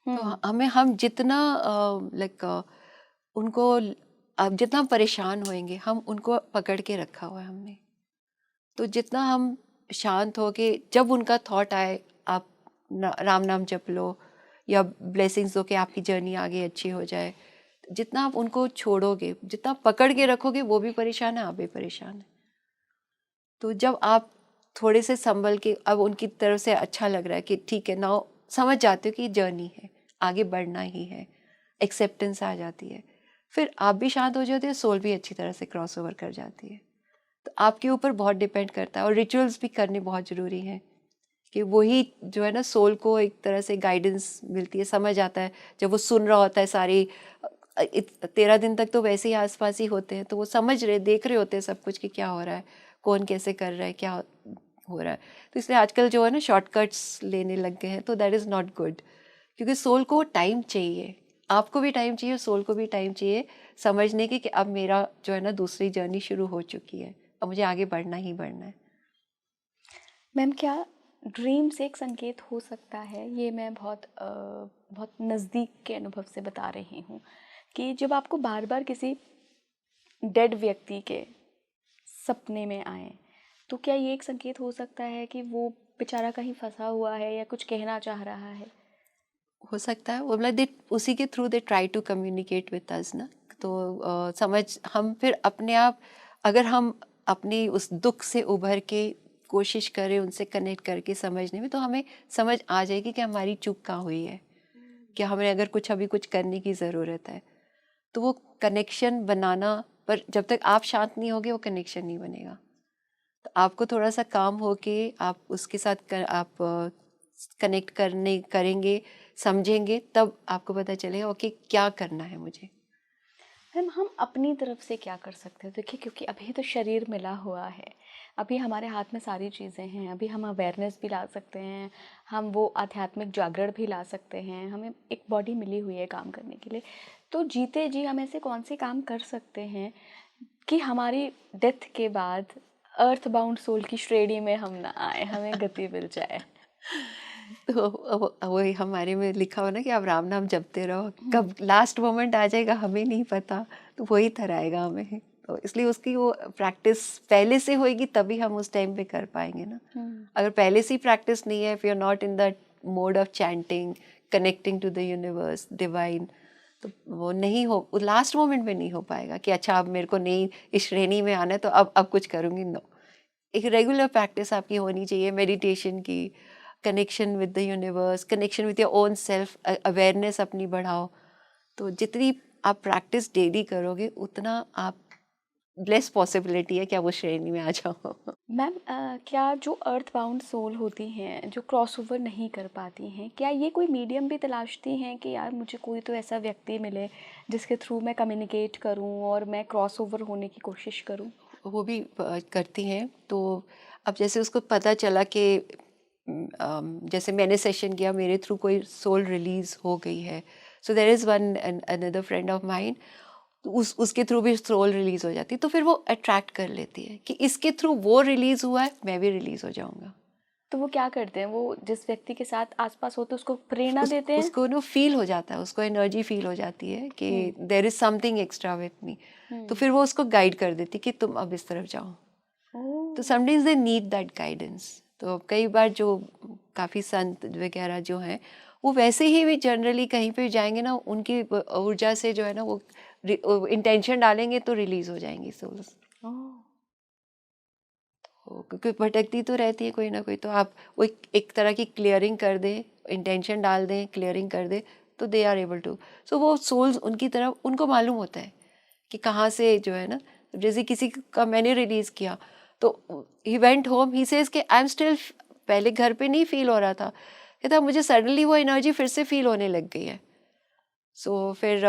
तो हम्म। हमें, हम जितना लाइक उनको, अब जितना परेशान होएंगे, हम उनको पकड़ के रखा हुआ है हमने। तो जितना हम शांत हो के, जब उनका थॉट आए, आप राम नाम जप लो या ब्लेसिंग्स दो कि आपकी जर्नी आगे अच्छी हो जाए। जितना आप उनको छोड़ोगे, जितना पकड़ के रखोगे, वो भी परेशान है, आप भी परेशान है। तो जब आप थोड़े से संभल के, अब उनकी तरफ से अच्छा लग रहा है कि ठीक है, नाउ समझ जाते हो कि जर्नी है, आगे बढ़ना ही है, एक्सेप्टेंस आ जाती है, फिर आप भी शांत हो जाते हो, सोल भी अच्छी तरह से क्रॉस ओवर कर जाती है। तो आपके ऊपर बहुत डिपेंड करता है, और रिचुअल्स भी करने बहुत ज़रूरी हैं कि वही जो है ना, सोल को एक तरह से गाइडेंस मिलती है, समझ आता है जब वो सुन रहा होता है सारी 13 दिन तक तो वैसे ही आसपास ही होते हैं, तो वो समझ रहे, देख रहे होते हैं सब कुछ कि क्या हो रहा है, कौन कैसे कर रहा है, क्या हो रहा है। तो इसलिए आजकल जो है ना, शॉर्टकट्स लेने लग गए हैं, तो दैट इज़ नॉट गुड, क्योंकि सोल को टाइम चाहिए, आपको भी टाइम चाहिए, सोल को भी टाइम चाहिए समझने की कि अब मेरा जो है ना दूसरी जर्नी शुरू हो चुकी है, अब मुझे आगे बढ़ना ही बढ़ना है। मैम क्या ड्रीम से एक संकेत हो सकता है? ये मैं बहुत नज़दीक के अनुभव से बता रही हूँ कि जब आपको बार बार किसी डेड व्यक्ति के सपने में आए, तो क्या ये एक संकेत हो सकता है कि वो बेचारा कहीं फंसा हुआ है या कुछ कहना चाह रहा है? हो सकता है, वो मतलब दे उसी के through they try to communicate with us ना। तो समझ, हम फिर अपने आप, अगर हम अपनी उस दुख से उभर के कोशिश करें उनसे कनेक्ट करके समझने में, तो हमें समझ आ जाएगी कि हमारी चूक कहाँ हुई है, कि हमें अगर अभी कुछ करने की ज़रूरत है। तो वो कनेक्शन बनाना, पर जब तक आप शांत नहीं होगे वो कनेक्शन नहीं बनेगा। तो आपको थोड़ा सा काम होके आप उसके साथ आप कनेक्ट करेंगे, समझेंगे, तब आपको पता चलेगा ओके क्या करना है मुझे। मैम हम अपनी तरफ से क्या कर सकते हैं? देखिए क्योंकि अभी तो शरीर मिला हुआ है, अभी हमारे हाथ में सारी चीज़ें हैं, अभी हम अवेयरनेस भी ला सकते हैं, हम वो आध्यात्मिक जागरण भी ला सकते हैं, हमें एक बॉडी मिली हुई है काम करने के लिए। तो जीते जी हम ऐसे कौन से काम कर सकते हैं कि हमारी डेथ के बाद अर्थ बाउंड सोल की श्रेणी में हम ना आए, हमें गति मिल जाए? तो वही हमारे में लिखा हो ना कि आप राम नाम जपते रहो, कब लास्ट मोमेंट आ जाएगा हमें नहीं पता, तो वही थराएगा हमें। तो इसलिए उसकी वो प्रैक्टिस पहले से होएगी तभी हम उस टाइम पे कर पाएंगे ना। अगर पहले से ही प्रैक्टिस नहीं है, if you are not in the mode of chanting, connecting to the universe, divine, तो वो नहीं हो, लास्ट मोमेंट में नहीं हो पाएगा कि अच्छा अब मेरे को नहीं इस श्रेणी में आना है तो अब कुछ करूँगी। नो, एक रेगुलर प्रैक्टिस आपकी होनी चाहिए मेडिटेशन की, connection with the universe, connection with your own self, awareness अपनी बढ़ाओ। तो जितनी आप प्रैक्टिस डेली करोगे उतना आप लेस पॉसिबिलिटी है कि आप उस श्रेणी में आ जाओ। मैम क्या जो अर्थ बाउंड सोल होती हैं, जो क्रॉसओवर नहीं कर पाती हैं, क्या ये कोई मीडियम भी तलाशती हैं कि यार मुझे कोई तो ऐसा व्यक्ति मिले जिसके थ्रू मैं कम्युनिकेट करूं और मैं क्रॉसओवर होने की कोशिश करूं? वो भी करती हैं। तो अब जैसे उसको पता चला कि जैसे मैंने सेशन किया, मेरे थ्रू कोई सोल रिलीज हो गई है, so there is one another friend of mine, तो उसके थ्रू भी सोल रिलीज हो जाती है, तो फिर वो अट्रैक्ट कर लेती है कि इसके थ्रू वो रिलीज हुआ है, मैं भी रिलीज हो जाऊंगा। तो वो क्या करते हैं? वो जिस व्यक्ति के साथ आसपास होते हैं उसको प्रेरणा देते हैं? उसको फील हो जाता है, उसको एनर्जी फील हो जाती है कि there is something extra with me, तो फिर वो उसको गाइड कर देती कि तुम अब इस तरफ जाओ। तो sometimes they need that guidance. तो कई बार जो काफ़ी संत वगैरह जो हैं वो वैसे ही भी जनरली कहीं पे जाएंगे ना, उनकी ऊर्जा से जो है ना वो इंटेंशन डालेंगे तो रिलीज हो जाएंगी सोल्स। क्योंकि भटकती तो रहती है कोई ना कोई, तो आप वो एक तरह की क्लियरिंग कर दें, इंटेंशन डाल दें, क्लियरिंग कर दें, तो दे आर एबल टू। सो वो सोल्स उनकी तरफ, उनको मालूम होता है कि कहाँ से जो है ना, जैसे किसी का मैंने रिलीज़ किया तो he went home, he says कि आई एम स्टिल, पहले घर पे नहीं फील हो रहा था, कहता मुझे सडनली वो एनर्जी फिर से फील होने लग गई है। सो फिर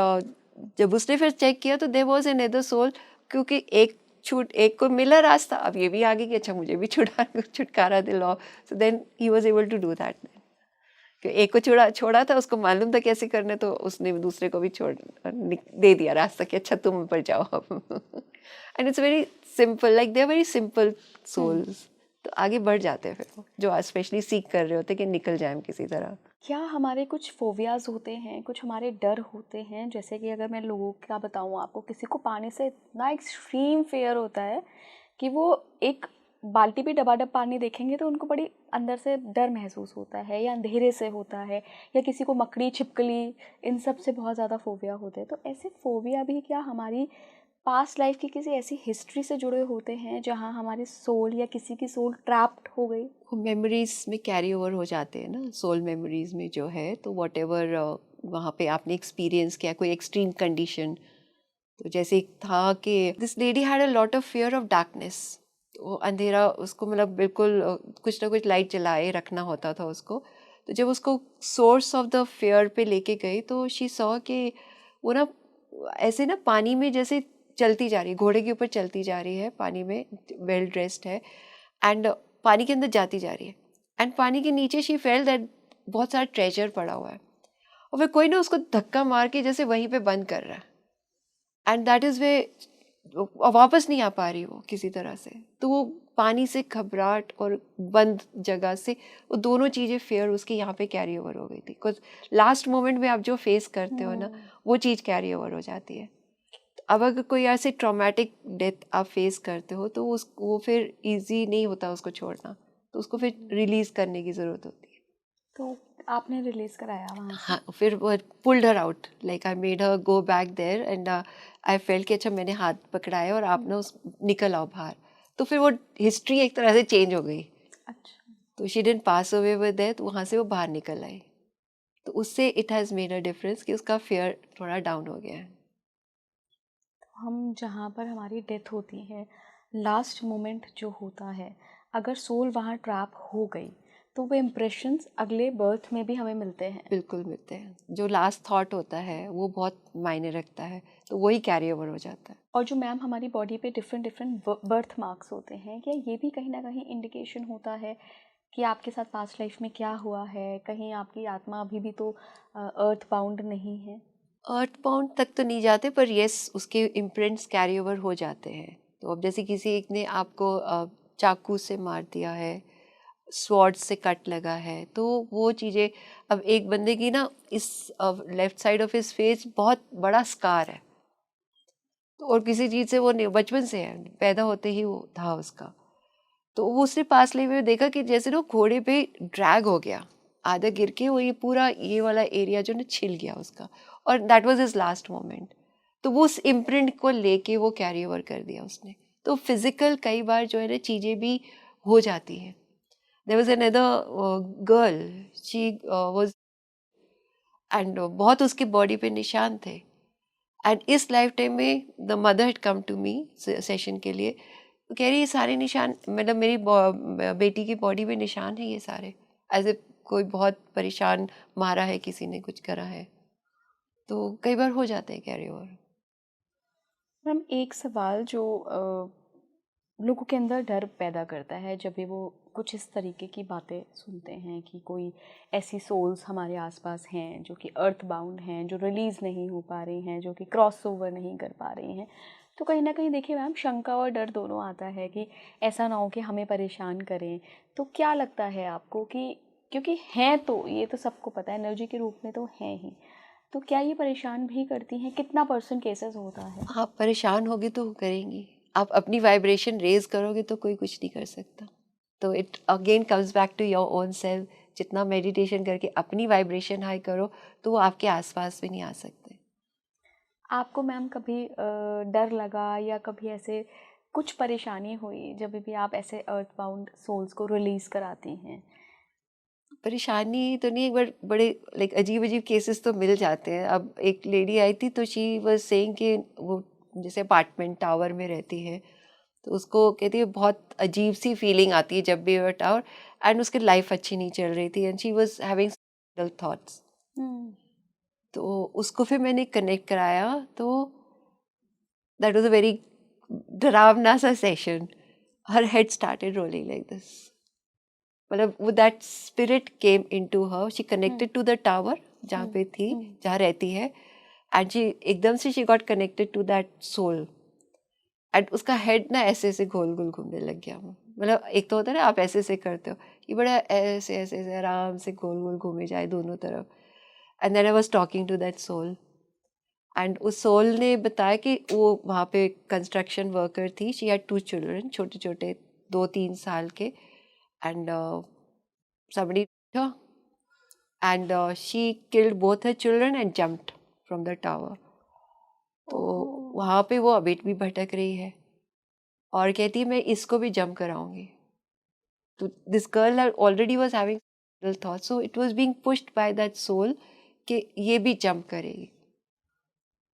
जब उसने फिर चेक किया तो देयर वाज अनदर सोल, क्योंकि एक को मिला रास्ता, अब ये भी आ गई कि अच्छा मुझे भी छुटकारा दिलाओ। So then he was able to do that. कि एक को छोड़ा था, उसको मालूम था कैसे करने, तो उसने दूसरे को भी दे दिया रास्ता कि अच्छा तुम ऊपर जाओ अब। And it's very simple, like they are very simple souls. तो आगे बढ़ जाते हैं फिर वो, जो स्पेशली सीख कर रहे होते कि निकल जाए किसी तरह। क्या हमारे कुछ फोबियाज होते हैं, कुछ हमारे डर होते हैं? जैसे कि अगर मैं लोगों का बताऊं आपको, किसी को पानी से इतना एक्सट्रीम फेयर होता है कि वो एक बाल्टी भी डबाडब पानी देखेंगे तो उनको बड़ी अंदर से डर महसूस होता है, या अंधेरे से होता है, या किसी को मकड़ी छिपकली, इन सब से बहुत ज़्यादा फोबिया होते हैं। तो ऐसे फोबिया भी क्या हमारी पास्ट लाइफ की किसी ऐसी हिस्ट्री से जुड़े होते हैं जहाँ हमारी सोल या किसी की सोल ट्रैप्ड हो गई? वो मेमोरीज में कैरी ओवर हो जाते हैं ना, सोल मेमोरीज में जो है, तो वॉट एवर वहाँ पे आपने एक्सपीरियंस किया कोई एक्सट्रीम कंडीशन। तो जैसे था कि this lady had a lot of fear of darkness, तो अंधेरा उसको मतलब बिल्कुल कुछ ना कुछ लाइट जलाए रखना होता था उसको। तो जब उसको सोर्स ऑफ द फियर पे लेके गई तो शी सॉ कि वो ना ऐसे ना पानी में जैसे चलती जा रही है, घोड़े के ऊपर चलती जा रही है, पानी में वेल ड्रेस्ड है, एंड पानी के अंदर जाती जा रही है, एंड पानी के नीचे शी फेल दैट बहुत सारा ट्रेजर पड़ा हुआ है, और फिर कोई ना उसको धक्का मार के जैसे वहीं पे बंद कर रहा है, एंड दैट इज़ वे वापस नहीं आ पा रही वो किसी तरह से। तो वो पानी से घबराहट और बंद जगह से वो दोनों चीज़ें फेयर उसके यहाँ पे कैरी ओवर हो गई थी, बिकॉज लास्ट मोमेंट में आप जो फेस करते हो ना वो चीज़ कैरी ओवर हो जाती है। अब अगर कोई ऐसे ट्रॉमेटिक डेथ आप फेस करते हो तो वो फिर इजी नहीं होता उसको छोड़ना, तो उसको फिर रिलीज करने की ज़रूरत होती है। तो आपने रिलीज कराया वहाँ से? हाँ, फिर वो pulled her out, like I made her go back there, and I felt कि अच्छा मैंने हाथ पकड़ाया और आप ना उस निकल आओ बाहर। तो फिर वो हिस्ट्री एक तरह से चेंज हो गई अच्छा। तो she didn't pass away with death, वहाँ से वो बाहर निकल आई। तो उससे it has made a difference कि उसका फियर थोड़ा डाउन हो गया है। हम जहाँ पर हमारी डेथ होती है, लास्ट मोमेंट जो होता है, अगर सोल वहाँ ट्रैप हो गई तो वो इम्प्रेशंस अगले बर्थ में भी हमें मिलते हैं। बिल्कुल मिलते हैं, जो लास्ट थॉट होता है वो बहुत मायने रखता है, तो वही कैरी ओवर हो जाता है। और जो मैम हमारी बॉडी पे डिफरेंट डिफरेंट बर्थ मार्क्स होते हैं, क्या ये भी कहीं ना कहीं इंडिकेशन होता है कि आपके साथ पास्ट लाइफ में क्या हुआ है? कहीं आपकी आत्मा अभी भी तो अर्थ बाउंड नहीं है? अर्थ बाउंड तक तो नहीं जाते, पर यस उसके इम्प्रिंट्स कैरी ओवर हो जाते हैं। तो अब जैसे किसी एक ने आपको चाकू से मार दिया है, स्वॉर्ड से कट लगा है, तो वो चीज़ें, अब एक बंदे की ना इस left side of his face बहुत बड़ा स्कार है, तो और किसी चीज़ से वो नहीं, बचपन से है, पैदा होते ही वो था उसका। तो वो उसने पास ले हुए देखा कि जैसे ना घोड़े पे ड्रैग हो गया, आधा गिर के वो ये पूरा ये वाला एरिया जो ना छिल गया उसका, और that was his last moment. तो वो उस इम्प्रिंट को लेके वो कैरी ओवर कर दिया उसने। तो फिजिकल कई बार जो है ना चीज़ें भी हो जाती हैं। There was another girl, she was, and बहुत उसके बॉडी पे निशान थे, एंड इस लाइफ टाइम में the mother had come to me session के लिए, तो कह रही ये सारे निशान, मतलब मेरी बेटी की बॉडी में निशान है ये सारे, एज ए कोई बहुत परेशान मारा है, किसी ने कुछ करा है। तो कई बार हो जाते हैं कैरी ओवर। मैम एक सवाल जो लोगों के अंदर डर पैदा करता है जब भी वो कुछ इस तरीके की बातें सुनते हैं कि कोई ऐसी सोल्स हमारे आसपास हैं जो कि अर्थ बाउंड हैं, जो रिलीज़ नहीं हो पा रही हैं, जो कि क्रॉस ओवर नहीं कर पा रही हैं। तो कहीं ना कहीं देखिए मैम, शंका और डर दोनों आता है कि ऐसा ना हो कि हमें परेशान करें। तो क्या लगता है आपको कि क्योंकि हैं तो ये तो सबको पता है एनर्जी के रूप में तो हैं ही, तो क्या ये परेशान भी करती हैं? कितना % केसेस होता है? आप परेशान होगे तो करेंगी, आप अपनी वाइब्रेशन रेज करोगे तो कोई कुछ नहीं कर सकता। तो it again comes back to your own self. जितना मेडिटेशन करके अपनी वाइब्रेशन हाई करो, तो वो आपके आसपास भी नहीं आ सकते। आपको मैम कभी डर लगा या कभी ऐसे कुछ परेशानी हुई जब भी आप ऐसे अर्थ बाउंड सोल्स को रिलीज कराती हैं? परेशानी तो नहीं, एक बार बड़े लाइक अजीब अजीब केसेस तो मिल जाते हैं। अब एक लेडी आई थी, तो शी वाज सेइंग कि वो जैसे अपार्टमेंट टावर में रहती है, तो उसको कहती है बहुत अजीब सी फीलिंग आती है जब भी वो टावर, एंड उसकी लाइफ अच्छी नहीं चल रही थी, and she was having suicidal thoughts. तो उसको फिर मैंने कनेक्ट कराया, तो दैट वाज अ वेरी डरावना सा session. Her head started rolling like this, मतलब वो that spirit came into her, she connected to the tower जहाँ पे थी, जहाँ रहती है, एंड शी एकदम से she got connected to that soul, and उसका हेड ना ऐसे ऐसे गोल गोल घूमने लग गया। मतलब एक तो होता है ना आप ऐसे ऐसे करते हो, ये बड़ा ऐसे ऐसे ऐसे आराम से गोल गोल घूमे जाए दोनों तरफ। And then I was talking to that soul, and उस सोल ने बताया कि वो वहाँ पे कंस्ट्रक्शन वर्कर थी, शी हैड 2 चिल्ड्रन, छोटे छोटे 2-3 साल के, and somebody her, and she killed both her children and jumped from the tower. तो वहाँ पे वो अभी भी भटक रही है और कहती है मैं इसको भी जंप कराऊंगी। तो this girl already was having thoughts, so it was being pushed by that soul कि ये भी जंप करेगी।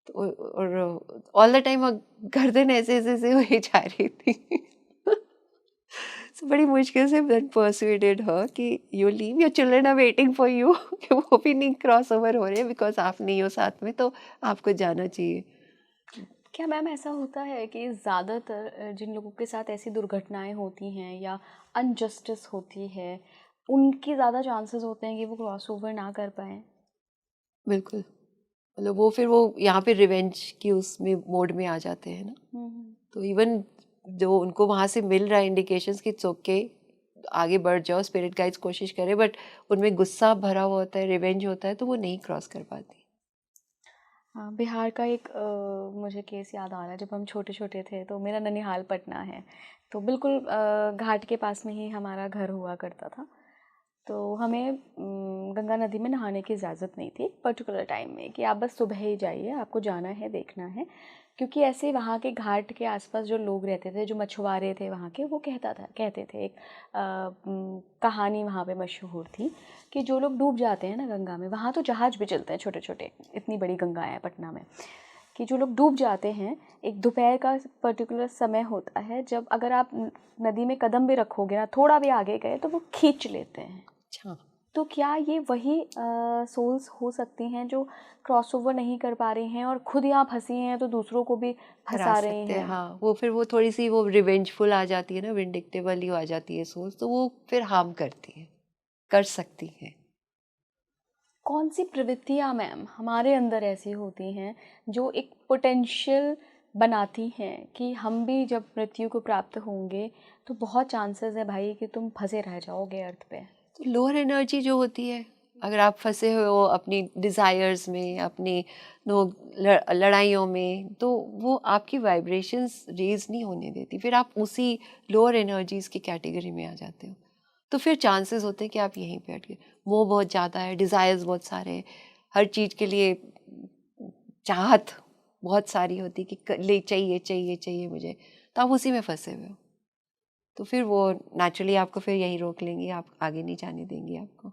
तो और ऑल द टाइम गर्दन ऐसे ऐसे ऐसे हुई जा रही थी। So, बड़ी मुश्किल से then persuaded her कि you leave, your children are waiting for you। कि वो भी नहीं क्रॉस ओवर हो रहे बिकॉज आप नहीं हो साथ में, तो आपको जाना चाहिए। क्या मैम ऐसा होता है कि ज़्यादातर जिन लोगों के साथ ऐसी दुर्घटनाएं होती हैं या अनजस्टिस होती है, उनकी ज़्यादा चांसेस होते हैं कि वो क्रॉस ओवर ना कर पाएँ? बिल्कुल, मतलब वो फिर वो यहाँ पे रिवेंज की उसमें मोड में आ जाते हैं ना। तो इवन जो उनको वहाँ से मिल रहा है इंडिकेशंस कि इट्स ओके, आगे बढ़ जाओ, स्पिरिट गाइड्स कोशिश करें, बट उनमें गुस्सा भरा हुआ होता है, रिवेंज होता है, तो वो नहीं क्रॉस कर पाती। हाँ, बिहार का एक मुझे केस याद आ रहा है। जब हम छोटे छोटे थे तो मेरा ननिहाल पटना है, तो बिल्कुल घाट के पास में ही हमारा घर हुआ करता था। तो हमें गंगा नदी में नहाने की इजाज़त नहीं थी पर्टिकुलर टाइम में, कि आप बस सुबह ही जाइए, आपको जाना है, देखना है। क्योंकि ऐसे वहाँ के घाट के आसपास जो लोग रहते थे, जो मछुआरे थे वहाँ के, वो कहते थे, एक कहानी वहाँ पे मशहूर थी कि जो लोग डूब जाते हैं ना गंगा में, वहाँ तो जहाज़ भी चलते हैं छोटे छोटे, इतनी बड़ी गंगा है पटना में, कि जो लोग डूब जाते हैं, एक दोपहर का पर्टिकुलर समय होता है जब अगर आप नदी में कदम भी रखोगे ना, थोड़ा भी आगे गए, तो वो खींच लेते हैं। अच्छा, तो क्या ये वही सोल्स हो सकती हैं जो क्रॉसओवर नहीं कर पा रही हैं और खुद यहाँ फंसी हैं, तो दूसरों को भी करा फंसा रही सकते हैं, हैं? हाँ। वो फिर वो थोड़ी सी वो रिवेंजफुल आ जाती है ना, विंडिक्टिवली आ जाती है सोच, तो वो फिर हार्म करती है, कर सकती है। कौन सी प्रवृत्तियाँ मैम हमारे अंदर ऐसी होती हैं जो एक पोटेंशियल बनाती हैं कि हम भी जब मृत्यु को प्राप्त होंगे तो बहुत चांसेस है भाई कि तुम फंसे रह जाओगे अर्थ पे? तो लोअर एनर्जी जो होती है, अगर आप फंसे हो अपनी डिज़ायर्स में, अपनी नो लड़ाइयों में, तो वो आपकी वाइब्रेशंस रेज नहीं होने देती, फिर आप उसी लोअर एनर्जीज की कैटेगरी में आ जाते हो। तो फिर चांसेस होते हैं कि आप यहीं पे अटके। मोह बहुत ज़्यादा है, डिज़ायर्स बहुत सारे हैं, हर चीज़ के लिए चाहत बहुत सारी होती कि ले चाहिए चाहिए चाहिए मुझे, तो आप उसी में फंसे हुए हो। तो फिर वो नेचुरली आपको फिर यहीं रोक लेंगी, आप आगे नहीं जाने देंगी आपको।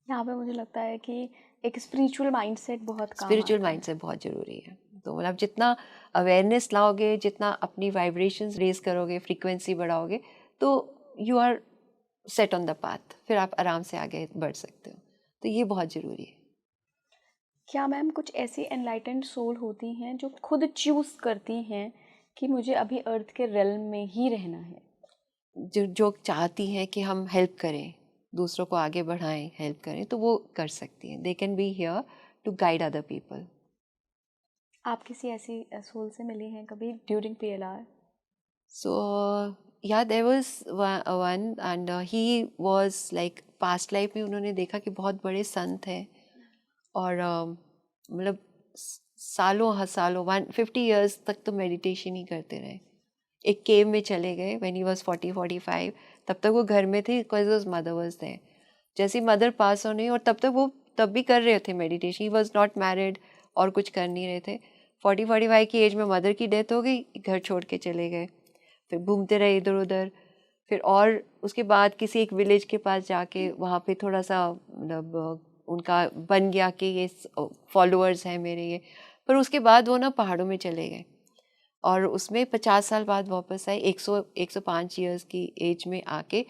यहाँ पे मुझे लगता है कि एक स्पिरिचुअल माइंडसेट बहुत काम स्पिरिचुअल आता है। माइंड से बहुत ज़रूरी है। तो मतलब जितना अवेयरनेस लाओगे, जितना अपनी वाइब्रेशंस रेज करोगे, फ्रीक्वेंसी बढ़ाओगे, तो you are set on the path, फिर आप आराम से आगे बढ़ सकते हो। तो ये बहुत ज़रूरी है। क्या मैम कुछ ऐसी एनलाइटेंड सोल होती हैं जो खुद चूज़ करती हैं कि मुझे अभी अर्थ के रेल्म में ही रहना है? जो जो चाहती हैं कि हम हेल्प करें, दूसरों को आगे बढ़ाएं, हेल्प करें, तो वो कर सकती हैं। They can be here to guide other people. आप किसी ऐसी सोल से मिली हैं कभी during PLR? So yeah, there was one and he was like past life में उन्होंने देखा कि बहुत बड़े संत हैं और मतलब सालों सालों 150 years तक तो मेडिटेशन ही करते रहे। एक केव में चले गए when he was 40-45, तब तक वो घर में थे because his mother was there. जैसे मदर पास होने और तब तक वो तब भी कर रहे थे meditation, he was not married और कुछ कर नहीं रहे थे। 40-45 की एज में मदर की डेथ हो गई, घर छोड़ के चले गए, फिर घूमते रहे इधर उधर। फिर और उसके बाद किसी एक विलेज के पास जाके वहाँ पे थोड़ा सा मतलब उनका बन गया कि ये फॉलोअर्स हैं मेरे ये। पर उसके बाद वो ना पहाड़ों में चले गए और उसमें 50 साल बाद वापस आए, 105 ईयर्स की एज में आके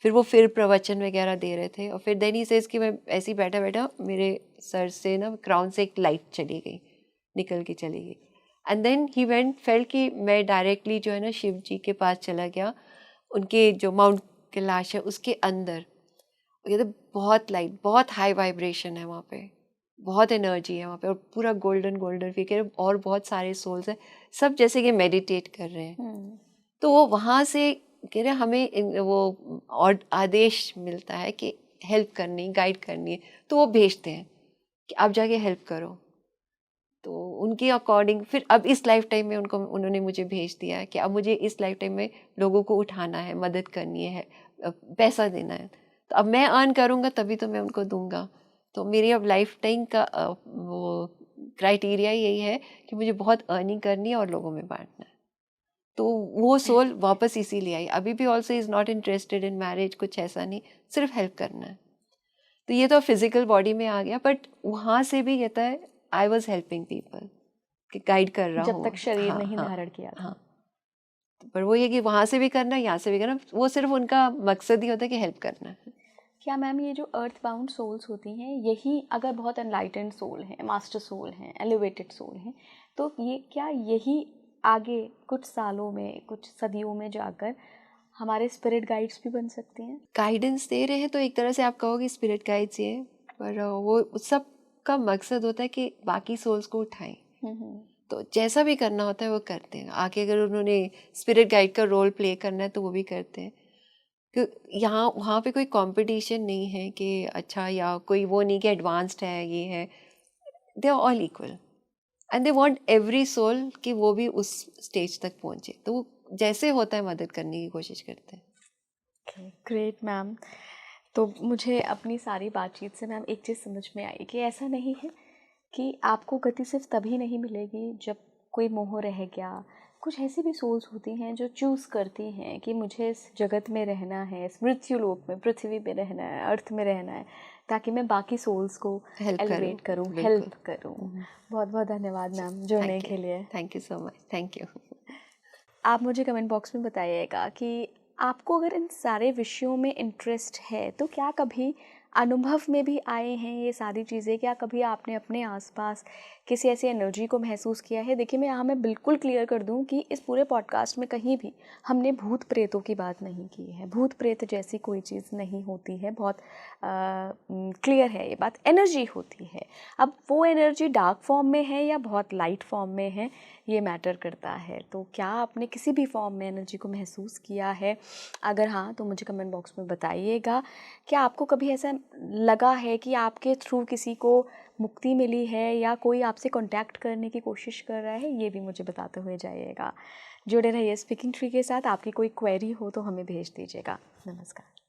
फिर वो फिर प्रवचन वगैरह दे रहे थे। और फिर देन ही सेज कि मैं ऐसे ही बैठा बैठा मेरे सर से ना क्राउन से एक लाइट चली गई, निकल के चली गई। And then he went felt कि मैं डायरेक्टली जो है ना शिव जी के पास चला गया, उनके जो माउंट कैलाश है उसके अंदर। कहते बहुत लाइट, बहुत हाई वाइब्रेशन है वहाँ पे, बहुत एनर्जी है वहाँ पे और पूरा गोल्डन गोल्डन फिर और बहुत सारे सोल्स हैं, सब जैसे कि मेडिटेट कर रहे हैं। तो वो वहाँ से कह रहे हमें वो और आदेश मिलता है कि हेल्प करनी, गाइड करनी है, तो वो भेजते हैं कि आप जाके हेल्प करो। तो उनके अकॉर्डिंग फिर अब इस लाइफ टाइम में उन्होंने मुझे भेज दिया है कि अब मुझे इस लाइफ टाइम में लोगों को उठाना है, मदद करनी है, पैसा देना है। तो अब मैं अर्न करूँगा तभी तो मैं उनको दूंगा। तो मेरी अब लाइफ टाइम का वो क्राइटेरिया यही है कि मुझे बहुत अर्निंग करनी है और लोगों में बांटना है। तो वो सोल वापस इसीलिए आई। अभी भी also is not interested in marriage, कुछ ऐसा नहीं, सिर्फ हेल्प करना है। तो ये तो फिजिकल बॉडी में आ गया, बट वहाँ से भी कहता है आई वॉज हेल्पिंग पीपल, कि गाइड कर रहा जब हूँ। तक शरीर हाँ नहीं हाँ धारण किया था। हाँ। पर वो ये कि वहाँ से भी करना, यहाँ से भी करना, वो सिर्फ उनका मकसद ही होता है कि हेल्प करना है। क्या मैम ये जो अर्थ बाउंड सोल्स होती हैं, यही अगर बहुत एनलाइटेंड सोल हैं, मास्टर सोल हैं, एलिवेटेड सोल हैं, तो ये क्या यही आगे कुछ सालों में, कुछ सदियों में जाकर हमारे स्पिरिट गाइड्स भी बन सकती हैं? गाइडेंस दे रहे हैं तो एक तरह से आप कहोगे स्पिरिट गाइड्स ये, पर वो सब का मकसद होता है कि बाकी सोल्स को उठाएं। तो जैसा भी करना होता है वो करते हैं आके। अगर उन्होंने स्पिरिट गाइड का रोल प्ले करना है तो वो भी करते हैं। यहाँ वहाँ पे कोई कंपटीशन नहीं है कि अच्छा, या कोई वो नहीं कि एडवांस्ड है, ये है। They are all equal and they want every soul कि वो भी उस स्टेज तक पहुँचे। तो वो जैसे होता है मदद करने की कोशिश करते हैं। Great ma'am. तो मुझे अपनी सारी बातचीत से मैम एक चीज़ समझ में आई कि ऐसा नहीं है कि आपको गति सिर्फ तभी नहीं मिलेगी जब कोई मोह रह गया। कुछ ऐसी भी सोल्स होती हैं जो चूज़ करती हैं कि मुझे इस जगत में रहना है, इस मृत्यु लोक में, पृथ्वी पे रहना है, अर्थ में रहना है, ताकि मैं बाकी सोल्स को हेल्प एलिवेट करूँ, बिल्कुल। हेल्प करूँ। बहुत बहुत धन्यवाद मैम जुड़ने के लिए। Thank you so much, thank you. आप मुझे कमेंट बॉक्स में बताइएगा कि आपको अगर इन सारे विषयों में इंटरेस्ट है तो क्या कभी अनुभव में भी आए हैं ये सारी चीज़ें? क्या कभी आपने अपने आसपास किसी ऐसी एनर्जी को महसूस किया है? देखिए, मैं यहाँ मैं बिल्कुल क्लियर कर दूँ कि इस पूरे पॉडकास्ट में कहीं भी हमने भूत प्रेतों की बात नहीं की है। भूत प्रेत जैसी कोई चीज़ नहीं होती है, बहुत क्लियर है ये बात। एनर्जी होती है। अब वो एनर्जी डार्क फॉर्म में है या बहुत लाइट फॉर्म में है, ये मैटर करता है। तो क्या आपने किसी भी फॉर्म में एनर्जी को महसूस किया है? अगर हाँ, तो मुझे कमेंट बॉक्स में बताइएगा। क्या आपको कभी ऐसा लगा है कि आपके थ्रू किसी को मुक्ति मिली है या कोई आपसे कांटेक्ट करने की कोशिश कर रहा है? ये भी मुझे बताते हुए जाइएगा। जुड़े रहिए स्पीकिंग ट्री के साथ। आपकी कोई क्वेरी हो तो हमें भेज दीजिएगा। नमस्कार।